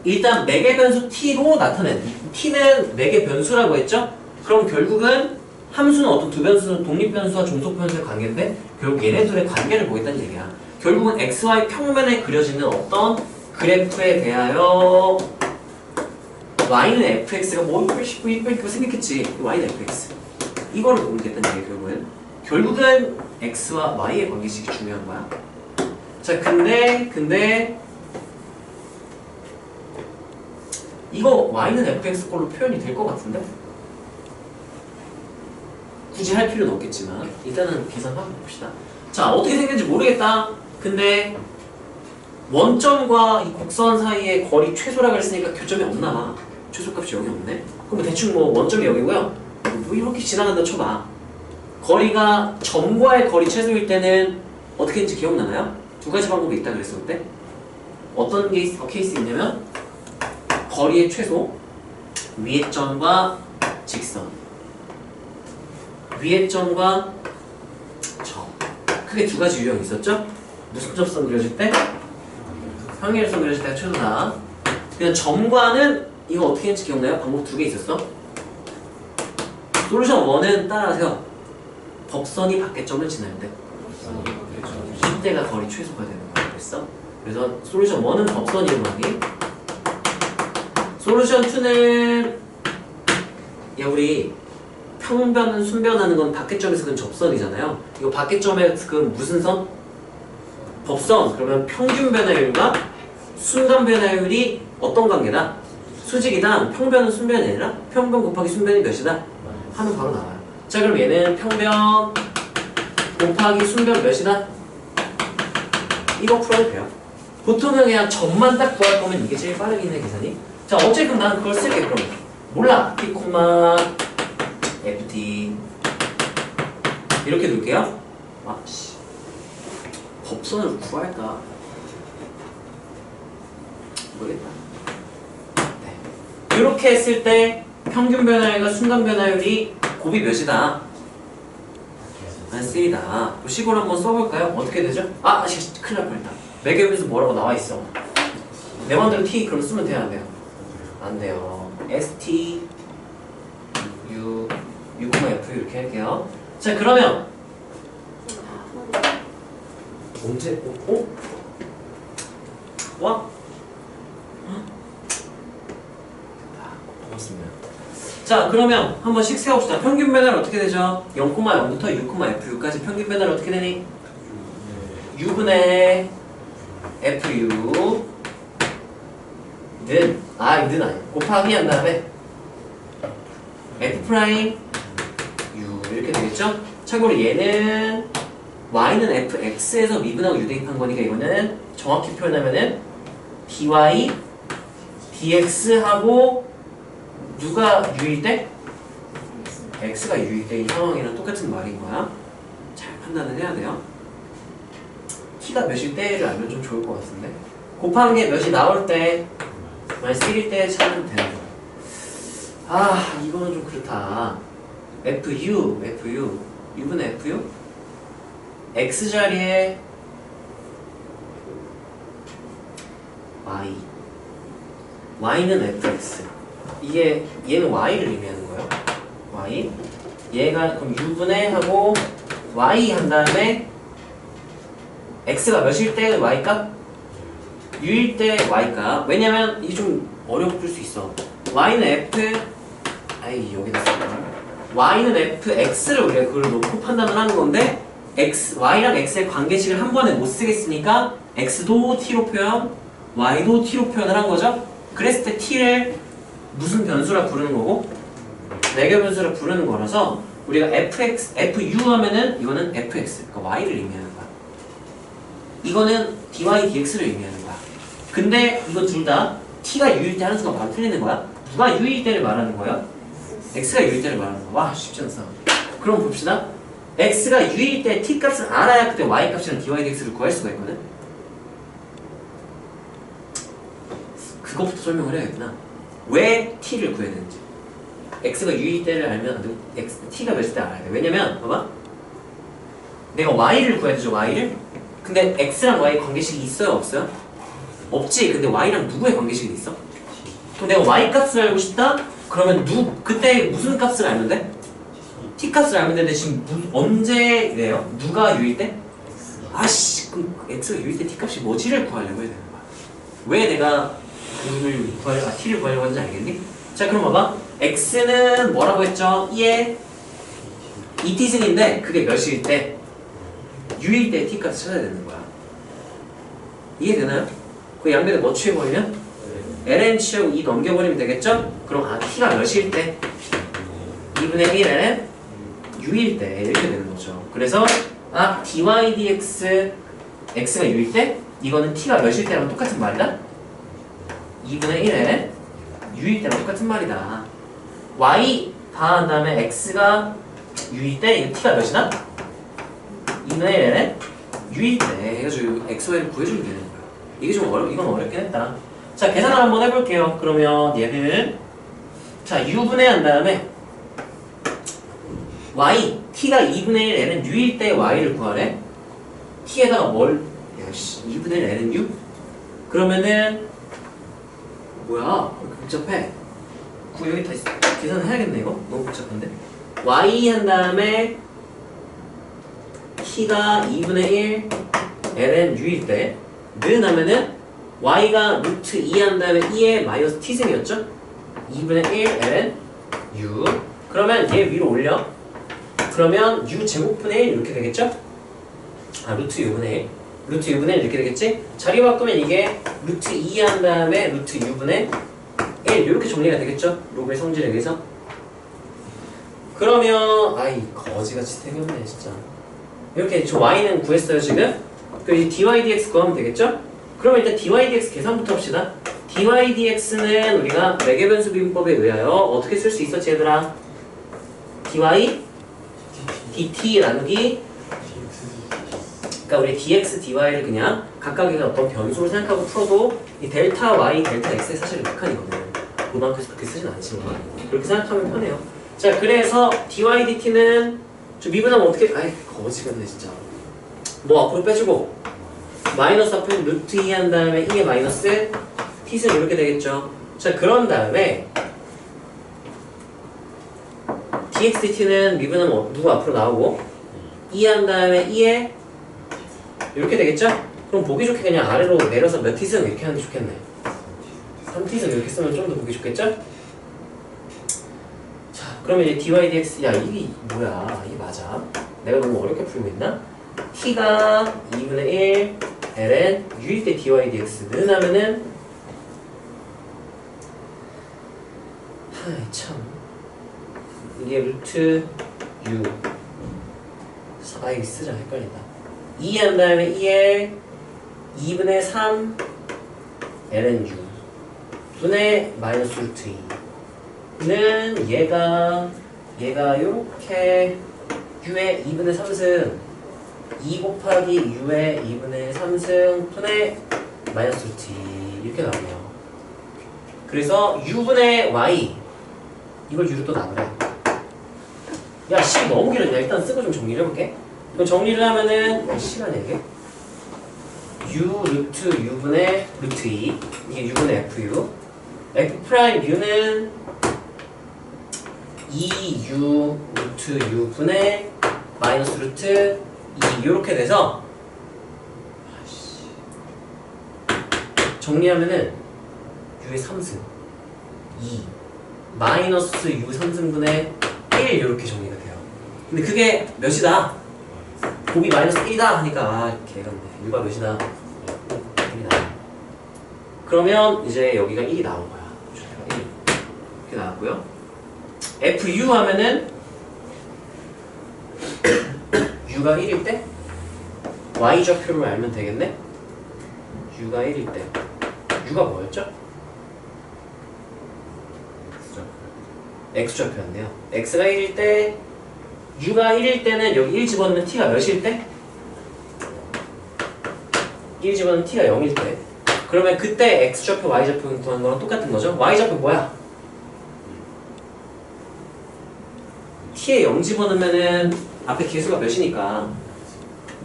일단 매개변수 t로 나타낸 t는 매개변수라고 했죠? 그럼 결국은 함수는 어떤 두 변수는 독립변수와 종속변수의 관계인데 결국 얘네들의 관계를 보겠다는 얘기야. 결국은 xy 평면에 그려지는 어떤 그래프에 대하여 y는 fx가 뭐 이쁘고 생겼겠지. y는 fx 이거를 보면 됐다는 얘기야. 결국은 x와 y의 관계식이 중요한 거야. 자, 근데 이거 y는 fx 꼴로 표현이 될 것 같은데? 굳이 할 필요는 없겠지만 일단은 계산하고 봅시다. 자, 어떻게 생겼는지 모르겠다. 근데 원점과 이 곡선 사이의 거리 최소라고 했으니까 교점이 없나 봐. 최소값이 여기 없네. 그럼 뭐 대충 뭐 원점이 여기고요. 뭐 이렇게 지나간다 쳐봐. 거리가 점과의 거리 최소일 때는 어떻게 했는지 기억나나요? 두 가지 방법이 있다 그랬을 때 어떤 케이스 있냐면 거리의 최소, 위의 점과 직선, 위의 점과 점. 크게 두 가지 유형이 있었죠? 무슨 접선 그려질 때? 평행일선 그려질 때가 최소다. 그냥 점과는 이거 어떻게 했는지 기억나요? 방법 두 개 있었어. 솔루션 1은 따라하세요. 법선이 밖에점을 지날 때 이때가 거리 최소가 되는 거야. 그랬어? 그래서 솔루션 1은 법선 이용하기. 솔루션 2는 야 우리 평변은 순변하는 건 밖에점에서 그건 접선이잖아요. 이거 밖에점에서 그건 무슨 선? 법선. 그러면 평균 변화율과 순간 변화율이 어떤 관계다? 수직이다. 평변은 순변이 아니라 평변 곱하기 순변이 몇이다? 하면 바로 나와요. 자, 그럼 얘는 평변 곱하기 순변 몇이다? 이거 풀어도 돼요. 보통은 그냥 점만 딱 구할 거면 이게 제일 빠르긴 해, 계산이. 자, 어쨌든 난 그걸 쓸게, 그러면. 몰라. t, ft 이렇게 둘게요. 아, 씨. 법선을 구할까? 모르겠다. 네. 이렇게 했을 때 평균 변화율과 순간 변화율이 곱이 몇이다? 한 3다. 식으로 한번 써볼까요? 어떻게 되죠? 아, 큰일 날 뻔했다. 매개변수 뭐라고 나와 있어. 내 맘대로 t 그럼 쓰면 돼요, 안 돼요? 안 돼요. st u f 이렇게 할게요. 자, 그러면 언제 와? 고맙습니다. 자, 그러면 한 번씩 세봅시다. 평균 변화는 어떻게 되죠? 0,0부터 6,fu까지 평균 변화는 어떻게 되니? u분의 fu 는 아니야. 곱하기 한 다음에 f 프라임 u 이렇게 되겠죠? 참고로 얘는 y는 fx에서 미분하고 u 대입한 거니까 이거는 정확히 표현하면은 dy dx하고 누가 u일 때? x가 u일 때 이 상황이랑 똑같은 말인 거야. 잘 판단을 해야 돼요. t가 몇일 때를 알면 좀 좋을 것 같은데. 곱하는 게 몇이 나올 때 만약 1일 때 찾으면 되는 거야. 아, 이거는 좀 그렇다. u분의 fu x자리에 y는 fx 이게 얘는 y를 의미하는 거예요. y 얘가 그럼 u분의 하고 y 한 다음에 x가 몇일 때 y값? u일 때 y값. 왜냐면 이게 좀 어려울 수 있어. y는 여기다 쓸까? y는 fx를 우리가 그걸 놓고 판단을 하는 건데 y랑 x의 관계식을 한 번에 못 쓰겠으니까 x도 t로 표현, y도 t로 표현을 한 거죠. 그랬을 때 t를 무슨 변수라 부르는 거고 매개 변수라 부르는 거라서 우리가 fu 하면은 이거는 fx, 그러니까 y를 의미하는 거야. 이거는 dy dx를 의미하는 거야. 근데 이거 둘 다 t가 u일 때 하는 순간 바로 틀리는 거야. 누가 u일 때를 말하는 거야? x가 u일 때를 말하는 거야. 와, 쉽지 않다. 그럼 봅시다. x가 u일 때 t 값을 알아야 그때 y 값이랑 dy dx를 구할 수가 있거든. 그것부터 설명을 해야겠구나. 왜 t를 구해야 되는지. x가 u일 때를 알면 t가 몇일 때 알아야 돼. 왜냐면 봐봐. 내가 y를 구해야 되죠. y를. 근데 x랑 y 관계식이 있어요? 없어요? 없지. 근데 y랑 누구의 관계식이 있어? 그럼 내가 y 값을 알고 싶다? 그러면 그때 무슨 값을 알면 돼? t 값을 알면 되는데 지금 언제래요? 누가 u일 때? 아씨, 그럼 x가 u일 때 t 값이 뭐지를 구하려고 해야 되는 거야. 왜 내가 t를 구하려고 하는지 알겠니? 자, 그럼 봐봐. x는 뭐라고 했죠? 예. 이티승인데 그게 몇일 때? u일 때 t 값을 찾아야 되는 거야. 이해되나요? 그 양변에 뭐 취해버리면? ln 치하고 2 넘겨버리면 되겠죠? 그럼 아 t가 몇일 때? 2분의 1 ln u일 때 이렇게 되는 거죠. 그래서 아 dy dx x가 u일 때 이거는 t가 몇일 때랑 똑같은 말이다? 2분의 1 ln u일 때랑 똑같은 말이다. y 다한 다음에 x가 u일 때 이거 t가 몇이다? 2분의 1 ln u일 때 해가지고 x, y를 구해주면 되는 거야. 이게 좀 이건 어렵긴 했다. 자 계산을 한번 해볼게요. 그러면 얘는 자 u분의 한 다음에 y t가 2분의 1 ln u일 때 y를 구하래. t에다가 뭘? 야씨 2분의 1 ln u? 그러면은 뭐야? 왜 이렇게 복잡해? 여기 다시 계산을 해야겠네 이거? 너무 복잡한데? y 한 다음에 t가 2분의 1 ln u일 때 는 하면은 y가 루트 2 한 다음에 2의 마이너스 t승이었죠? 2분의 1 ln u 그러면 얘 위로 올려. 그러면 u 제곱분의 1 이렇게 되겠죠? 아 루트 u분의 1 루트 u분의 1 이렇게 되겠지? 자리 바꾸면 이게 루트 2 한 다음에 루트 u분의 1 이렇게 정리가 되겠죠? 로그의 성질에 의해서. 그러면 아이 거지같이 생겼네 진짜. 이렇게 저 y는 구했어요 지금. 그럼 이제 dy dx 구하면 되겠죠? 그러면 일단 dy dx 계산부터 합시다. dy dx는 우리가 매개변수 비문법에 의하여 어떻게 쓸 수 있었지 얘들아? dy dt 나누기 그러니까 우리 dx dy를 그냥 각각의 어떤 변수를 생각하고 풀어도 이 델타 y 델타 x의 사실은 극한이거든. 고등학교에서 그렇게 쓰진 않지만 그렇게 생각하면 편해요. 자 그래서 dy dt는 좀 미분하면 어떻게 아이 거지같네 진짜. 뭐 앞으로 빼주고 마이너스 앞에 루트 2 한 다음에 2의 마이너스 t는 이렇게 되겠죠. 자 그런 다음에 dx dt는 미분하면 누구 앞으로 나오고 2 한 다음에 2에 이렇게 되겠죠? 그럼 보기 좋게 그냥 아래로 내려서 몇 t승 이렇게 하는 게 좋겠네. 3t승 이렇게 쓰면 좀 더 보기 좋겠죠? 자 그러면 이제 dy dx 야 이게 뭐야 이게 맞아? 내가 너무 어렵게 풀고 있나? t가 2분의 1 ln u일 때 dy dx는 하면은 하이 참 이게 루트 u 아 이거 쓰자 헷갈린다. 2 한 다음에 2에 2분의 3 ln u 분의 마이너스 루트 2는 얘가 요렇게 u의 2분의 3승 2 곱하기 u의 2분의 3승 분의 마이너스 루트 2 이렇게 나오네요. 그래서 u분의 y 이걸 u로 또 나누래. 야 식 너무 길었냐. 일단 쓰고 좀 정리를 해볼게. 그럼 정리를 하면은 시간이 이게 u 루트 u분의 루트 2 이게 u분의 fu f 프라임 u는 2u 루트 u 분의 마이너스 루트 2 이렇게 돼서 정리하면은 u의 3승 2 마이너스 u 3승분의 1 이렇게 정리가 돼요. 근데 그게 몇이다? 곱이 마이너스 1이다 하니까 아 개같네. u가 몇이다? 1이다. 그러면 이제 여기가 1이 나온 거야. 1 이렇게 나왔고요. fu 하면은 u가 1일 때 y 좌표를 알면 되겠네? u가 1일 때 u가 뭐였죠? x좌표였네요. x가 1일 때 u가 1일 때는 여기 1 집어넣으면 t가 몇일 때? 1 집어넣으면 t가 0일 때 그러면 그때 x좌표 y좌표 구하는 거랑 똑같은 거죠? y좌표 뭐야? t에 0 집어넣으면은 앞에 개수가 몇이니까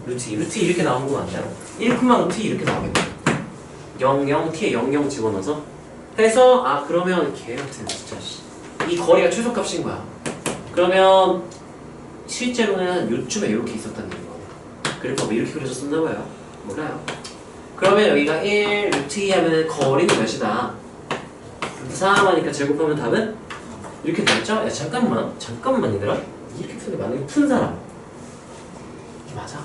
루트 2, 루트 2 이렇게 나오는 거 맞나요? 1, 루트 2 이렇게 나오겠네. 0, 0, t에 0, 0 집어넣어서 해서 아 그러면 걔같은 진짜 이 거리가 최소값인 거야. 그러면 실제로는 요쯤에 이렇게 있었다는 얘기거든. 그래서 뭐 이렇게 그려졌었나 봐요. 몰라요. 그러면 여기가 1, 루트 2 하면은 거리는 몇이다? 루트 3 하니까 제곱하면 답은 이렇게 되겠죠? 야 잠깐만 얘들아. 이렇게 푸는 게 맞는 게 푼 사람 이게 맞아?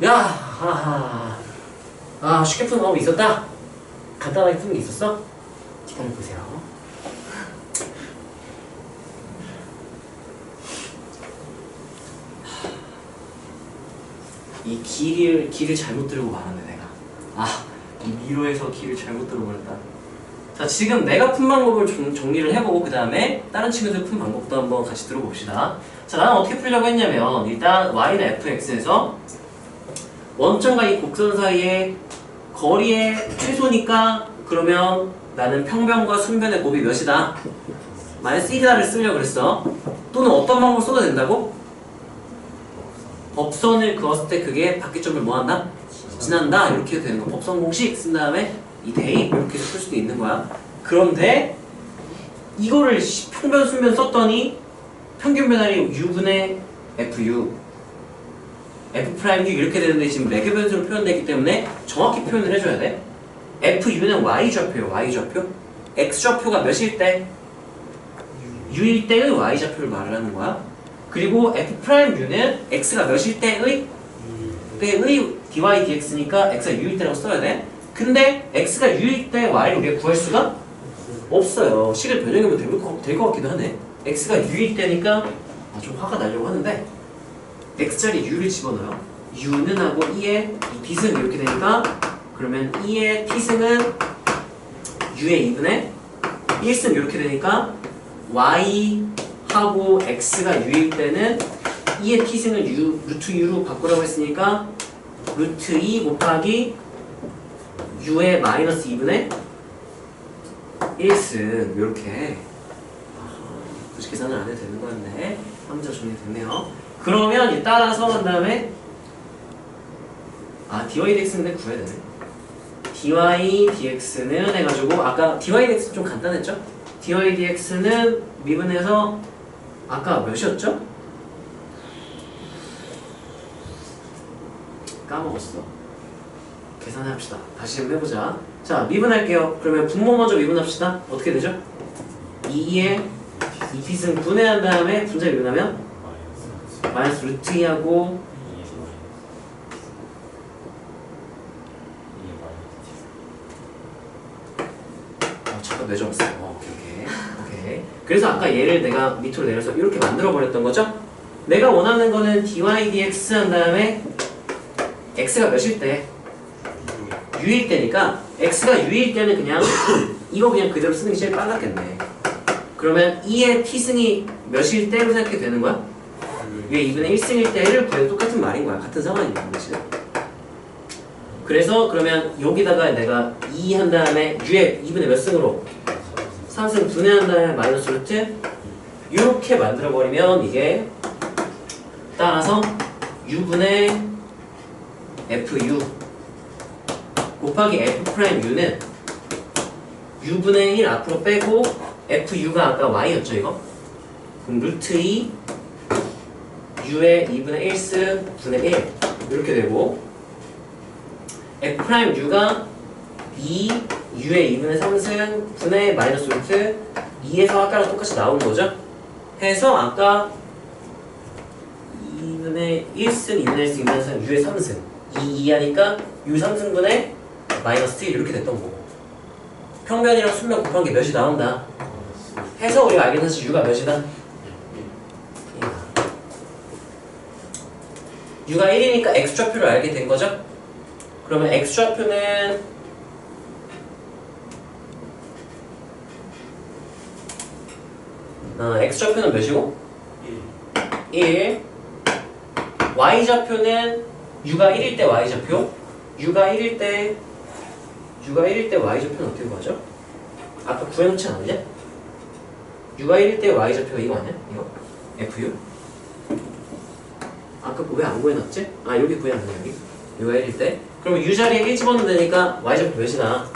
야! 하하 아 쉽게 푸는 방법이 있었다? 간단하게 푸는 게 있었어? 기다려보세요. 이 길을 잘못 들고 말았네 내가. 이 미로에서 길을 잘못 들어버렸다. 자, 지금 내가 푼 방법을 정리를 해보고 그 다음에 다른 친구들 푼 방법도 한번 같이 들어봅시다. 자, 나는 어떻게 풀려고 했냐면 일단 y는 fx에서 원점과 이 곡선 사이의 거리의 최소니까 그러면 나는 평변과 순변의 곱이 몇이다? 마이너스 1이다를 쓰려고 그랬어. 또는 어떤 방법을 써도 된다고? 법선을 그었을 때 그게 바퀴점을 뭐한다? 지난다. 이렇게 해도 되는 거. 법선 공식 쓴 다음에 이 대입 이렇게 해서 풀 수도 있는 거야. 그런데 이거를 평변 순변 썼더니 평균 변화율이 u분의 fu f'u 이렇게 되는데 지금 매개 변수로 표현되기 때문에 정확히 표현을 해줘야 돼. fu는 y좌표예요. y좌표. x좌표가 몇일 때? u일 때의 y좌표를 말을 하는 거야. 그리고 f'u는 x가 몇일 때의 dy dx니까 x가 u일 때라고 써야 돼. 근데 x가 u일 때 y를 우리가 구할 수가 없어요. 식을 변형하면 될 것 같기도 하네. x가 u일 때니까 좀 화가 나려고 하는데 x자리 u를 집어넣어요. u는 하고 2의 b승 이렇게 되니까 그러면 2의 t승은 u의 2분의 1승 이렇게 되니까 y 하고 x가 u일 때는 2의 t승을 루트 u로 바꾸라고 했으니까 루트 2 곱하기 u의 마이너스 2분의 1승 이렇게 굳이 계산을 안 해도 되는 거였네. 한 문제 정리됐네요. 그러면 이 따라서 한 다음에 dy dx인데 구해야 되네. dy dx는 해가지고 아까 dy dx 좀 간단했죠? dy dx는 미분해서 아까 몇이었죠? 까먹었어. 계산해봅시다. 다시 한번 해보자. 자, 미분할게요. 그러면 분모 먼저 미분합시다. 어떻게 되죠? 2의 2t승 분해한 다음에 분자 미분하면 마이너스 루트 2하고 잠깐 내줘봤어요. 오케이. 그래서 아까 얘를 내가 밑으로 내려서 이렇게 만들어버렸던 거죠? 내가 원하는 거는 dy dx 한 다음에 x가 몇일 때? u일 때니까 x가 u일 때는 그냥 이거 그냥 그대로 쓰는 게 제일 빨랐겠네. 그러면 2의 t승이 몇일 때로 생각해도 되는 거야? u의 2분의 1승일 때를 구해도 똑같은 말인 거야. 같은 상황입니다. 그래서 그러면 여기다가 내가 2 한 다음에 u의 2분의 몇 승으로? 3승 분해한 다음에 마이너스 루트 이렇게 만들어버리면 이게 따라서 u분의 fu 곱하기 f'u는 u분의 1 앞으로 빼고 fu가 아까 y였죠 이거? 그럼 루트 2 u의 2분의 1승 분의 1 이렇게 되고 f'u가 2 u의 2분의 3승 분의 마이너스 루트 2에서 아까랑 똑같이 나오는 거죠? 해서 아까 2분의 1승 2분의 1승 2분의 3승 u의 3승 2 하니까 u 3승분의 마이너스 1 이렇게 됐던 거고 평면이랑 순면 곱한 게 몇이 나온다 해서 우리가 알게 돼서 u가 몇이다? u가 1이니까 x좌표를 알게 된 거죠? 그러면 x좌표는 x좌표는 몇이고? 1 y좌표는 u가 1일 때 y좌표 u가 1일 때 y좌표는 어떻게 구하죠? 아까 구해놓지 않았냐? u가 1일 때 y좌표가 이거 아니야? 이거? fu? 아까 왜 안 구해놨지? 여기 구해놨네 여기 u가 1일 때 그러면 u 자리에 1 집어넣으면 되니까 y좌표 몇이다?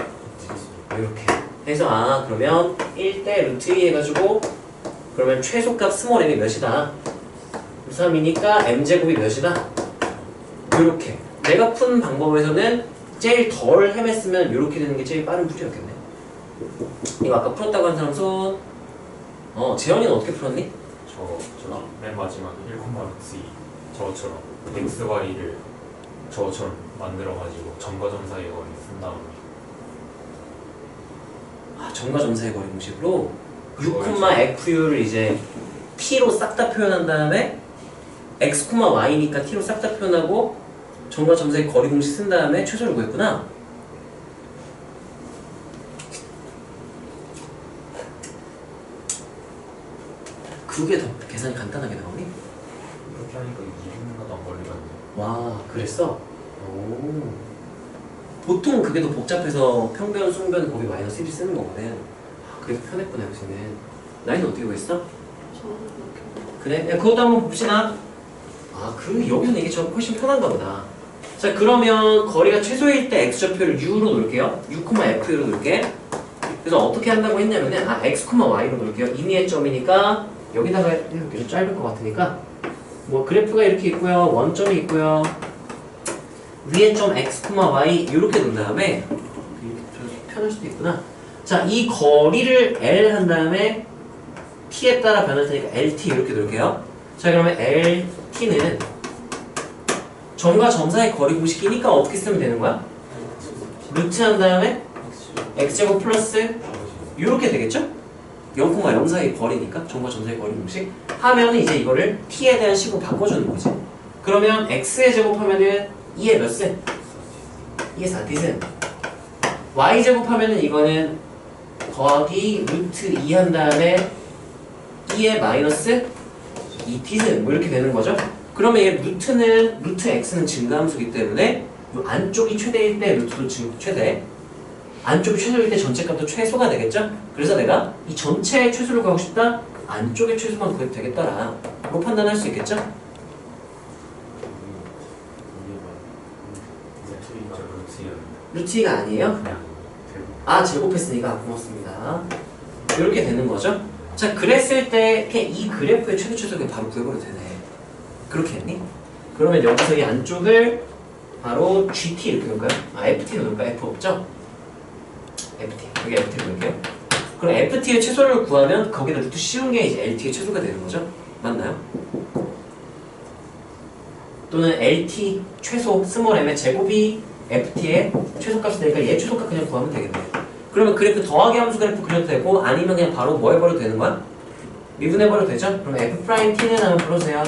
이렇게 해서 그러면 1대 루트 2 해가지고 그러면 최소값 스몰 m이 몇이다? 3이니까 m제곱이 몇이다? 이렇게 내가 푼 방법에서는 제일 덜 헤맸으면 이렇게 되는 게 제일 빠른 풀이였겠네. 이거 아까 풀었다고 한 사람 손. 재현이는 어떻게 풀었니? 저랑 맨 마지막 1,루트 2 저처럼 x, y를 저처럼 만들어가지고 점과 점 사이의 거리 쓴 다음에 점과 점 사이 거리 공식으로 6,FU를 이제 t로 싹 다 표현한 다음에 x, y니까 t로 싹 다 표현하고 점과 점 사이 거리 공식 쓴 다음에 최소를 구했구나. 그게 더 계산이 간단하게 나오니? 이렇게 하니까 2분가도 안 걸리거든요. 와, 그랬어? 오. 보통 그게 더 복잡해서 평변, 숭변, 곱이 마이너스 1이 쓰는 거거든. 아, 그래서 편했구나, 여기서는. 나이는 어떻게 구했어? 그래? 야, 그것도 한번 봅시다. 아, 여기서는 이게 좀 훨씬 편한가 보다. 자, 그러면 거리가 최소일 때 x좌표를 u로 놓을게요. u,fu로 놓을게. 그래서 어떻게 한다고 했냐면은, x, y로 놓을게요. 인이의 점이니까, 여기다가 이렇게 좀 짧을 것 같으니까, 뭐, 그래프가 이렇게 있고요. 원점이 있고요. 위에 점 x, y 이렇게 놓은 다음에, 이렇게 편할 수도 있구나. 자, 이 거리를 L 한 다음에, t에 따라 변할 테니까 LT 이렇게 놓을게요. 자, 그러면 LT는 점과 점 사이 거리 공식이니까 어떻게 쓰면 되는 거야? 루트 한 다음에 x제곱 플러스 이렇게 되겠죠? 0,0 사이 거리니까 점과 점 사이 거리 공식 하면 이제 이거를 t에 대한 식으로 바꿔주는 거지. 그러면 x의 제곱하면은 2의 몇 승? 2의 4t승. y 제곱하면은 이거는 더하기 루트 2 한 다음에 2의 마이너스 2t승 뭐 이렇게 되는 거죠. 그러면 얘 루트 x는 증가함수이기 때문에 이 안쪽이 최대일 때 루트도 최대, 안쪽이 최소일 때 전체 값도 최소가 되겠죠. 그래서 내가 이 전체의 최소를 구하고 싶다, 안쪽의 최소만 구해도 되겠다라 뭐 판단할 수 있겠죠. 루트 2가 아니에요? 제곱했으니까 고맙습니다. 이렇게 되는 거죠. 자, 그랬을 때 그냥 이 그래프의 최소를 바로 구해버려도 되네. 그렇게 했니? 그러면 여기서 이 안쪽을 바로 GT 이렇게 놓을까요? FT 놓을까요? F 없죠? FT. 여기 FT를 놓을게요. 그럼 FT의 최소를 구하면 거기다 루트 씌운 게 이제 LT의 최소가 되는 거죠? 맞나요? 또는 LT 최소 스몰 m의 제곱이 FT의 최소값이 되니까 얘 최소값 그냥 구하면 되겠네요. 그러면 그래프 더하기 함수 그래프 그려도 되고 아니면 그냥 바로 뭐 해버려도 되는 거야? 미분해버려도 되죠? 그럼 F'T는 한번 불러주세요.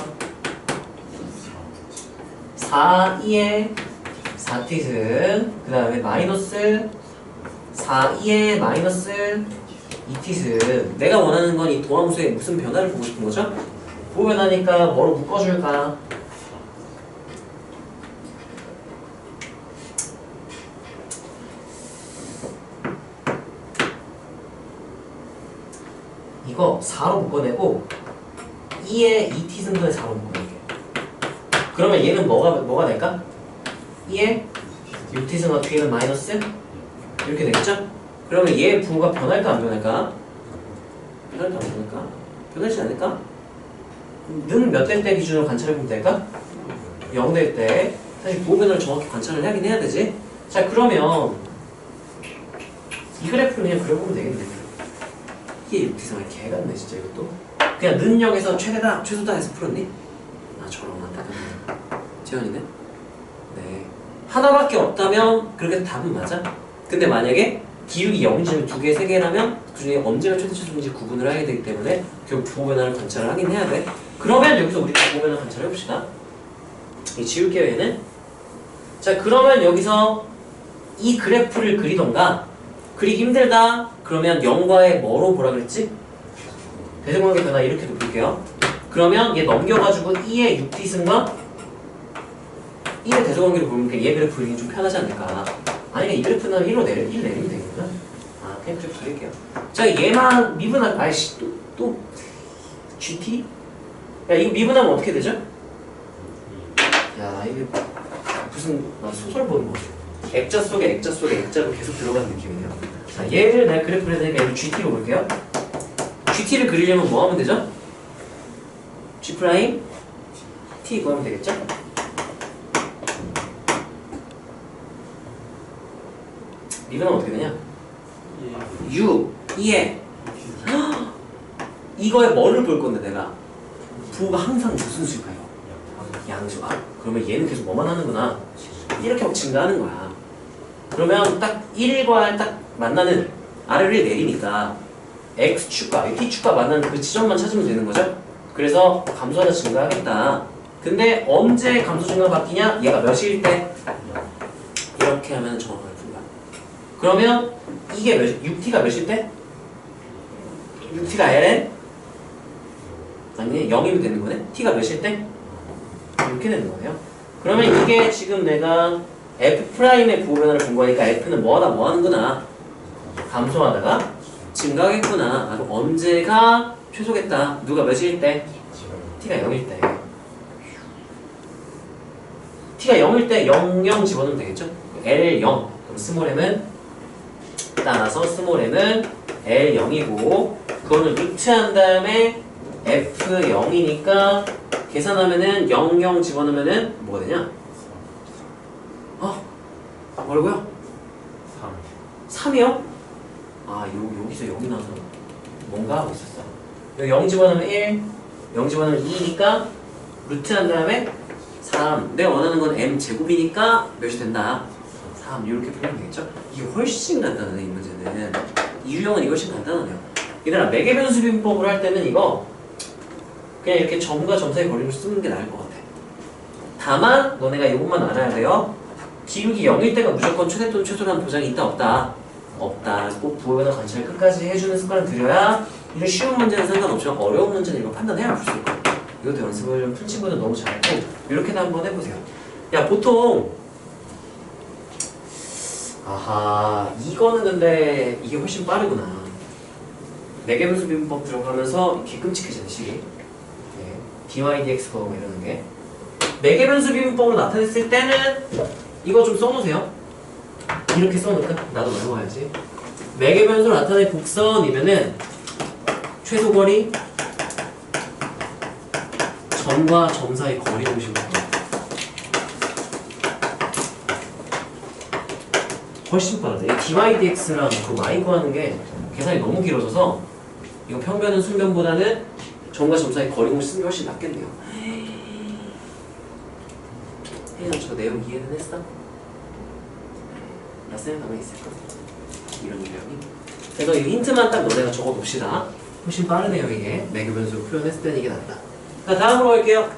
4, 2의 4t승 그 다음에 마이너스 4, 2의 마이너스 2t승. 내가 원하는 건 이 도함수의 무슨 변화를 보고 싶은 거죠? 뭐 변화니까 뭐로 묶어줄까? 이거 4로 묶어내고 2의 2t승분의 4로 묶어낼게. 그러면 얘는 뭐가 될까? 2의 6t승 뒤에는 마이너스 이렇게 되겠죠? 그러면 얘의 부호가 변할까 안 변할까? 변할까 안 변할까? 변하지 않을까? 는 몇 될 때 기준으로 관찰해보면 될까? 0 될 때. 사실 부호 변화를 정확히 관찰을 하긴 해야 되지. 자, 그러면 이 그래프를 그냥 그려보면 되겠네. 이게 6t승 개 같네 진짜 이것도. 그냥 는 0에서 최대다 최소다 해서 풀었니? 저런 안타깝네. 재현이네? 네. 하나밖에 없다면 그렇게 답은 맞아. 근데 만약에 기울기 0인지 2개, 3개라면 그 중에 언제가 최대 최소인지 구분을 하게 되기 때문에 결국 부호 변화를 관찰을 하긴 해야 돼. 그러면 여기서 우리 부호 변화 관찰해 봅시다. 이 지울게요 얘는. 자, 그러면 여기서 이 그래프를 그리던가 그리기 힘들다 그러면 0과의 뭐로 보라 그랬지? 대정관계 변화 이렇게 놓을게요. 그러면 얘 넘겨가지고 2의 6t승과 1의 대소관계를 보면 얘 그래프 그리기 좀 편하지 않을까. 아니 이 그래프는 1 내리면 되겠구나. 그냥 그래프 그릴게요. 자, 얘만 미분하면 아이씨 또 GT? 야, 이거 미분하면 어떻게 되죠? 야, 이게 무슨 소설 보는 거지. 액자 속에 액자로 계속 들어가는 느낌이네요. 자, 얘를 내가 그래프를 해야 되니까 얘를 GT로 볼게요. GT를 그리려면 뭐 하면 되죠? G' T 이거 하면 되겠죠? 미분하면 어떻게 되냐? U, 2에 이거에 뭐를 볼 건데 내가 부호가 항상 무슨 수일까요? 양수. 그러면 얘는 계속 뭐만 하는구나. 이렇게 막 증가하는 거야. 그러면 딱 1과 딱 만나는 아래로 내리니까 x축과 t축과 만나는 그 지점만 찾으면 되는 거죠. 그래서 감소하다 증가하겠다. 근데 언제 감소 증가 바뀌냐? 얘가 몇일 때? 이렇게 하면 정확하게 풀려. 그러면 이게 6t가 몇일 때? 6t가 ln? 아니 0이면 되는 거네? t가 몇일 때? 이렇게 되는 거네요. 그러면 이게 지금 내가 f'의 부호변화를 본 거니까 f는 뭐하다 뭐 하는구나. 감소하다가 증가하겠구나. 그럼 언제가 최소겠다. 누가 몇일 때? t가 0일 때. t가 0일 때 00 집어넣으면 되겠죠? L0. 그럼 스몰 m은 따라서 스몰 m은 L0이고 그거는 루트한 다음에 F0이니까 계산하면은 00 집어넣으면은 뭐가 되냐? 뭐라고요? 3. 3이요? 아 여기서 0이 나와서 뭔가 하고 있었어. 여기 0 집어넣으면 1, 0 집어넣으면 2니까 루트한 다음에 3. 내가 원하는 건 m 제곱이니까 몇이 된다? 3. 이렇게 풀면 되겠죠? 이게 훨씬 간단하네 이 문제는. 이 유형은 이거 훨씬 간단하네요. 얘들아 매개변수 비문법을 할 때는 이거 그냥 이렇게 점과 점 사이 거리를 쓰는 게 나을 것 같아. 다만 너네가 이것만 알아야 돼요. 기울기 0일 때가 무조건 최대 또는 최소라는 보장이 있다 없다? 없다. 꼭 부호변화 관찰 끝까지 해주는 습관을 들여야 이런 쉬운 문제는 상관없지만 어려운 문제는 이거 판단해야 알 수 있을 거야. 이것도 연습을 좀 푼 친구는 너무 잘했고 이렇게도 한번 해보세요. 야 보통 아하 이거는 근데 이게 훨씬 빠르구나. 매개변수 비문법 들어가면서 이렇게 끔찍해지는 식이 네. dy dx 거고 이러는 게 매개변수 비문법으로 나타냈을 때는 이거 좀 써놓으세요. 이렇게 써놓을까? 나도 외워야지. 매개변수로 나타낸 곡선이면은 최소거리 점과 점 사이 거리 공식으로 훨씬 빠르다. 이 dy dx랑 그 y 구하는 게 계산이 너무 길어져서 이거 평변은 순변보다는 점과 점 사이 거리 공식 쓰는 게 훨씬 낫겠네요. 혜연아 저 내용 이해는 했어? 나 쌤 가만히 있을까? 이런 유형이. 그래서 이 힌트만 딱 너네가 적어봅시다. 훨씬 빠르네요 이게. 매개변수 표현했을 때는 이게 낫다. 자 다음으로 갈게요.